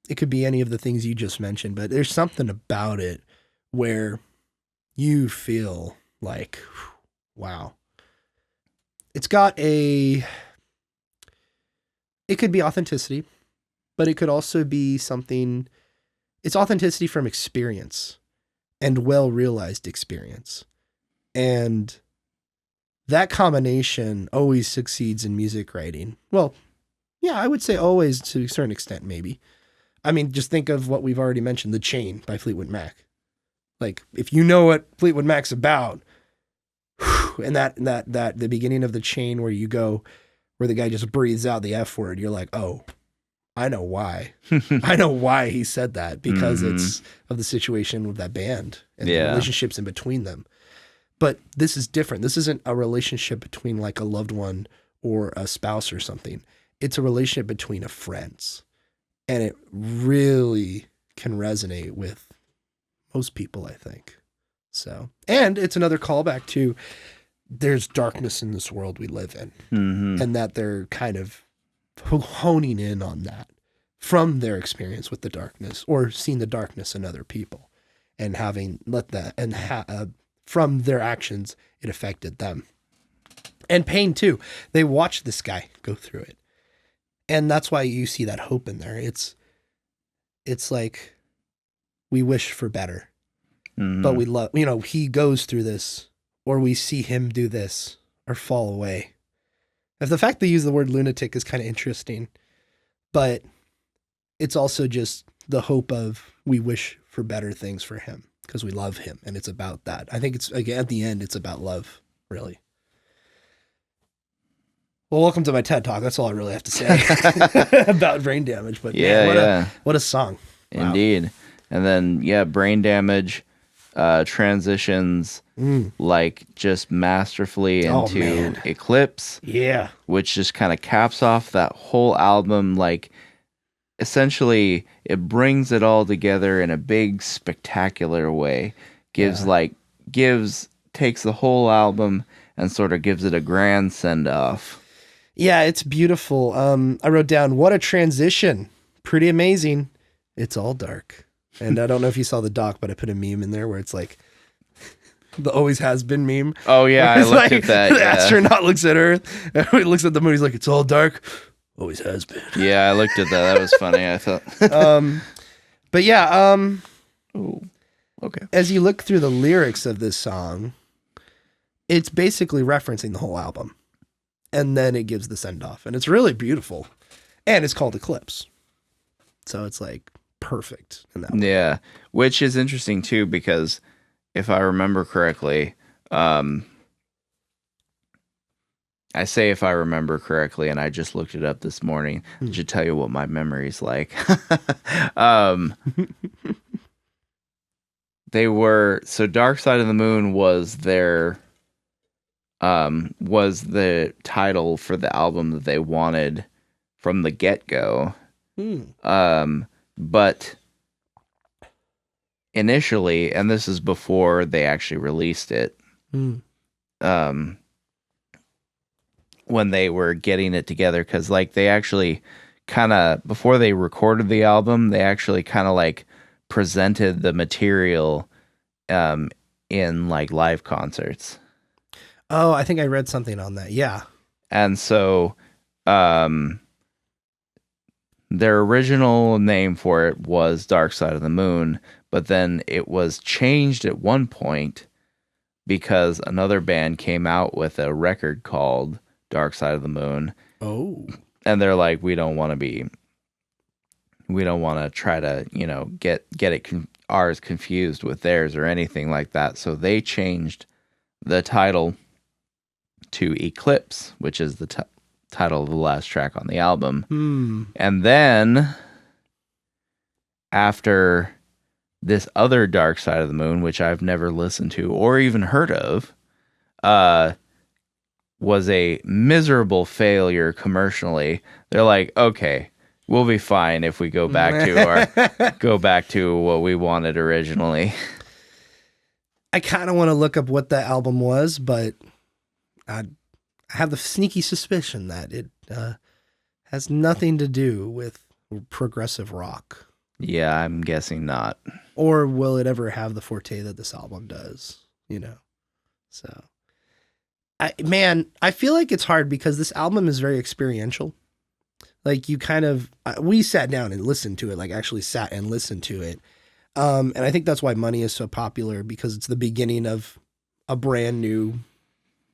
it could be any of the things you just mentioned, but there's something about it where you feel like, wow. It's got it could be authenticity, but it could also be something, it's authenticity from experience and well-realized experience. And that combination always succeeds in music writing. Well, yeah, I would say always to a certain extent, maybe. I mean, just think of what we've already mentioned, The Chain by Fleetwood Mac. Like, if you know what Fleetwood Mac's about, and that the beginning of The Chain where you go, where the guy just breathes out the F word, you're like, oh, I know why. I know why he said that, because it's of the situation with that band and the relationships in between them. But this is different. This isn't a relationship between like a loved one or a spouse or something. It's a relationship between friends. And it really can resonate with most people, I think. So, and it's another callback to, there's darkness in this world we live in. And that they're kind of honing in on that from their experience with the darkness, or seeing the darkness in other people, and having let that, and from their actions, it affected them. And pain too. They watched this guy go through it. And that's why you see that hope in there. It's like, we wish for better, but we love, you know, he goes through this, or we see him do this or fall away. If the fact they use the word lunatic is kind of interesting, but it's also just the hope of, we wish for better things for him because we love him. And it's about that. I think it's, again, at the end, it's about love, really. Well, welcome to my TED Talk. That's all I really have to say about Brain Damage. But man, what a song. Wow. Indeed. And then, Brain Damage transitions like just masterfully into Eclipse. Yeah. Which just kind of caps off that whole album. Like, essentially, it brings it all together in a big, spectacular way. Takes the whole album and sort of gives it a grand send-off. Yeah, it's beautiful. I wrote down, what a transition. Pretty amazing. It's all dark. And I don't know if you saw the doc, but I put a meme in there where it's like the always has been meme. Oh yeah, I looked at that. The astronaut looks at Earth, and he looks at the moon, he's like, it's all dark. Always has been. Yeah, I looked at that. That was funny, I thought. But yeah, Ooh, okay. As you look through the lyrics of this song, it's basically referencing the whole album. And then it gives the send off, and it's really beautiful. And it's called Eclipse. So it's like perfect in that way. Yeah, which is interesting too, because if I remember correctly, I say if I remember correctly, and I just looked it up this morning, I should tell you what my memory's like. They were, so Dark Side of the Moon was their, was the title for the album that they wanted from the get-go. But initially, and this is before they actually released it, when they were getting it together, because like they actually kind of, before they recorded the album, they actually kind of like presented the material in like live concerts. Oh, I think I read something on that. Yeah. And so their original name for it was Dark Side of the Moon, but then it was changed at one point because another band came out with a record called Dark Side of the Moon. Oh. And they're like, we don't want to try to, get ours confused with theirs or anything like that. So they changed the title to Eclipse, which is the title of the last track on the album. And then after this other Dark Side of the Moon, which I've never listened to or even heard of, was a miserable failure commercially. They're like, okay, we'll be fine if we go back to what we wanted originally. I kind of want to look up what that album was, but I have the sneaky suspicion that it has nothing to do with progressive rock. Yeah, I'm guessing not. Or will it ever have the forte that this album does? So, I feel like it's hard because this album is very experiential. Like we sat down and listened to it, like actually sat and listened to it. And I think that's why Money is so popular, because it's the beginning of a brand new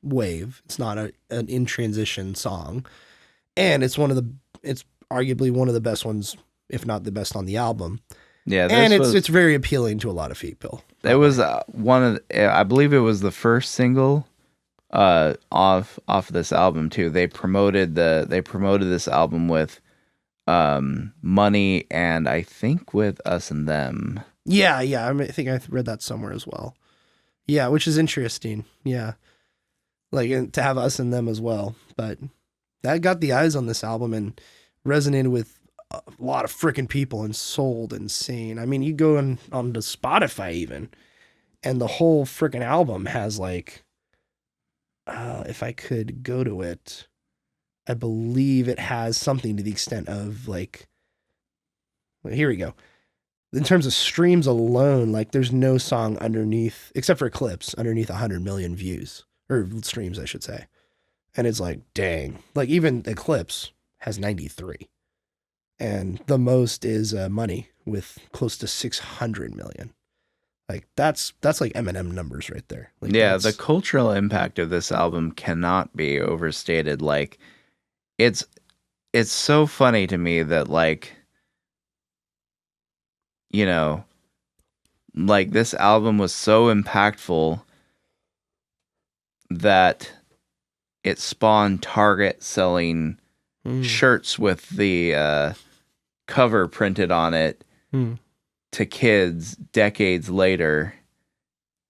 wave. It's not an in transition song. And it's arguably one of the best ones, if not the best on the album. Yeah. And it's very appealing to a lot of people. It was I believe it was the first single off this album too. They promoted this album with Money, and I think with Us and Them. Yeah. I think I read that somewhere as well. Yeah, which is interesting. Yeah. Like to have Us and Them as well. But that got the eyes on this album and resonated with a lot of freaking people and sold insane. I mean, you go onto Spotify even, and the whole freaking album has like, if I could go to it, I believe it has something to the extent of like, well, here we go. In terms of streams alone, like there's no song underneath, except for Eclipse, underneath 100 million views, or streams, I should say. And it's like, dang, like even Eclipse has 93. And the most is Money with close to 600 million. Like that's like Eminem numbers right there. Like, yeah, the cultural impact of this album cannot be overstated. Like it's so funny to me that like, like this album was so impactful that it spawned Target selling shirts with the cover printed on it to kids decades later,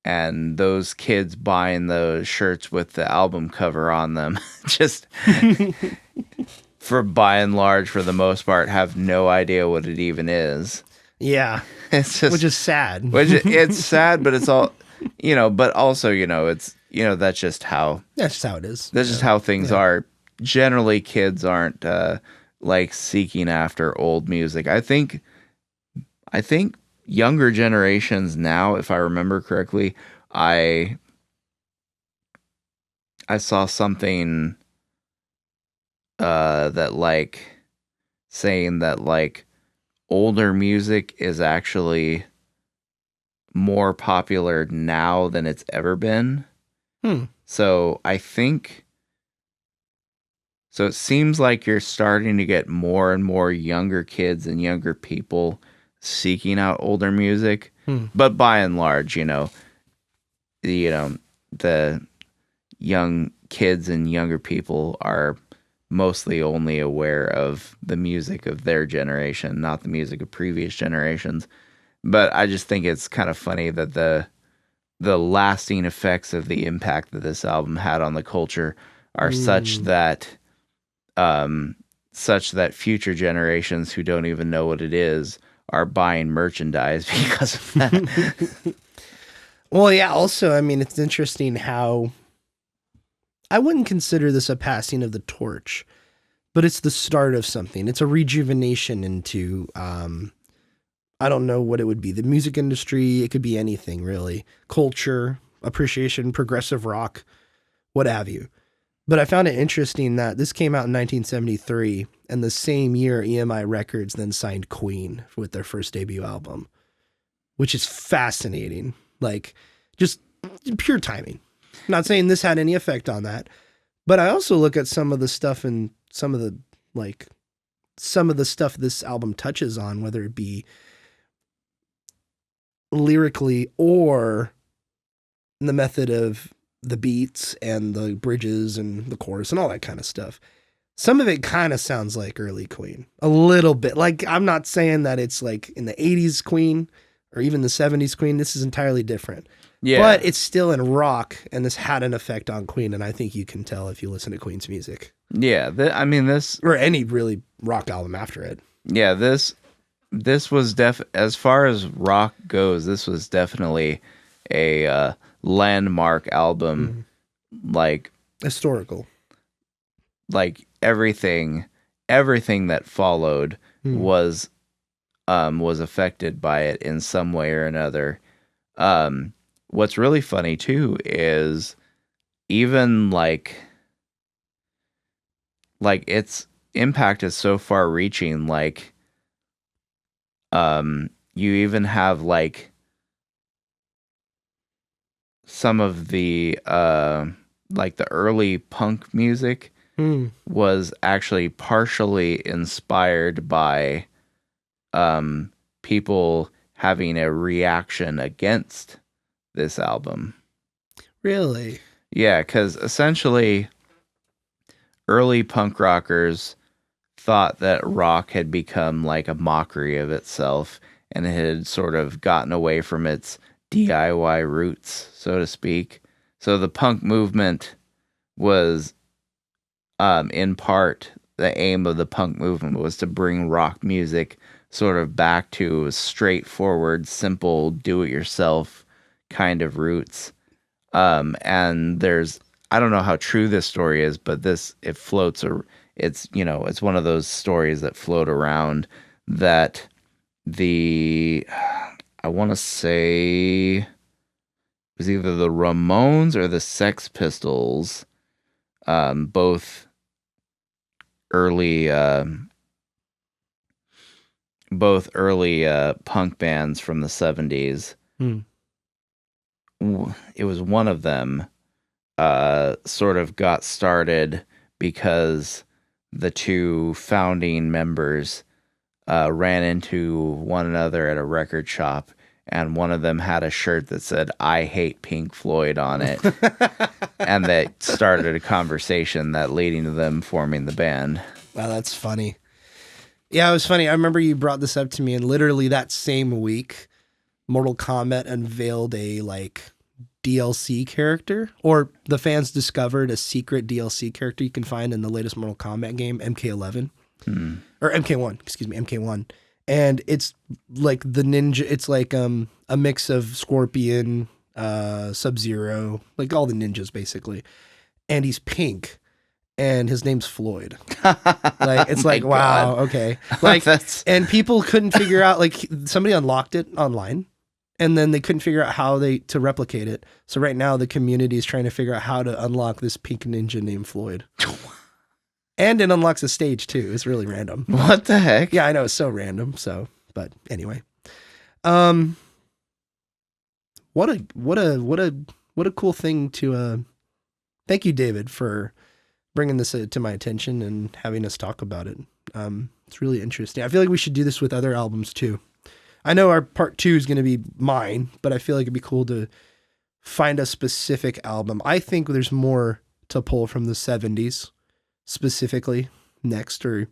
and those kids buying those shirts with the album cover on them just for by and large, for the most part, have no idea what it even is. Yeah. It's just, which is sad. It's sad, but it's all, but also, it's, that's just how it is. That's just how things are. Generally, kids aren't like seeking after old music. I think younger generations now, if I remember correctly, I saw something that like saying that like older music is actually more popular now than it's ever been. So I think, so it seems like you're starting to get more and more younger kids and younger people seeking out older music. But by and large, the young kids and younger people are mostly only aware of the music of their generation, not the music of previous generations. But I just think it's kind of funny that the lasting effects of the impact that this album had on the culture are such that future generations who don't even know what it is are buying merchandise because of that. Well, yeah, also, I mean, it's interesting how I wouldn't consider this a passing of the torch, but it's the start of something. It's a rejuvenation into, I don't know what it would be. The music industry, it could be anything really. Culture, appreciation, progressive rock, what have you. But I found it interesting that this came out in 1973, and the same year EMI Records then signed Queen with their first debut album, which is fascinating. Like, just pure timing. I'm not saying this had any effect on that, but I also look at some of the stuff and some of the stuff this album touches on, whether it be lyrically or in the method of the beats and the bridges and the chorus and all that kind of stuff. Some of it kind of sounds like early Queen, a little bit. Like, I'm not saying that it's like in the 80s Queen or even the 70s Queen. This is entirely different. Yeah. But it's still in rock, and this had an effect on Queen, and I think you can tell if you listen to Queen's music. Yeah, this... Or any really rock album after it. Yeah, this was as far as rock goes, this was definitely a landmark album. Like... historical. Like, everything that followed was affected by it in some way or another. What's really funny too is even like its impact is so far reaching. Like, you even have like some of the like the early punk music was actually partially inspired by people having a reaction against this album. Really? Yeah, because essentially early punk rockers thought that rock had become like a mockery of itself and it had sort of gotten away from its DIY roots, so to speak. So the punk movement was, in part, the aim of the punk movement was to bring rock music sort of back to straightforward, simple, do-it-yourself kind of roots. And there's, I don't know how true this story is, but it floats, or it's one of those stories that float around that I want to say it was either the Ramones or the Sex Pistols, both early punk bands from the 70s. It was one of them sort of got started because the two founding members ran into one another at a record shop, and one of them had a shirt that said "I hate Pink Floyd" on it. And that started a conversation that leading to them forming the band. Wow, that's funny. Yeah, it was funny. I remember you brought this up to me, and literally that same week, Mortal Kombat unveiled a DLC character, or the fans discovered a secret DLC character you can find in the latest Mortal Kombat game, MK11. Or MK1. And it's like the ninja, it's like a mix of Scorpion, Sub-Zero, like all the ninjas basically. And he's pink. And his name's Floyd. Like, it's like, wow, okay. Like, and people couldn't figure out, like, somebody unlocked it online, and then they couldn't figure out how to replicate it. So right now the community is trying to figure out how to unlock this pink ninja named Floyd. And it unlocks a stage too. It's really random. What the heck? Yeah, I know, it's so random. So, but anyway, what a cool thing to. Thank you, David, for bringing this to my attention and having us talk about it. It's really interesting. I feel like we should do this with other albums too. I know our part 2 is going to be mine, but I feel like it'd be cool to find a specific album. I think there's more to pull from the 70s specifically next, or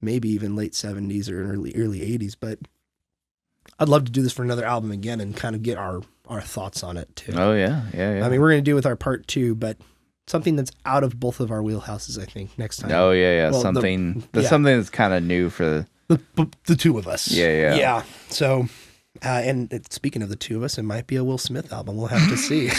maybe even late 70s or early 80s, but I'd love to do this for another album again and kind of get our thoughts on it too. Oh yeah. I mean, we're going to do it with our part 2, but something that's out of both of our wheelhouses, I think, next time. Oh yeah. Well, something that's kind of new for The two of us. Yeah. So, and speaking of the two of us, it might be a Will Smith album. We'll have to see.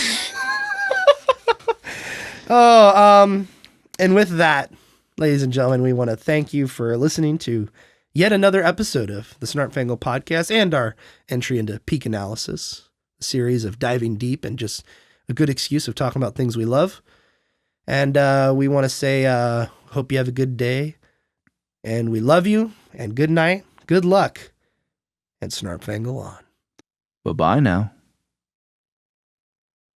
And with that, ladies and gentlemen, we want to thank you for listening to yet another episode of the Snarp Fangle Podcast and our entry into Peak Analysis, a series of diving deep and just a good excuse of talking about things we love. And we want to say, hope you have a good day, and we love you, and good night, good luck, and Snarp Fangle on. Bye-bye now.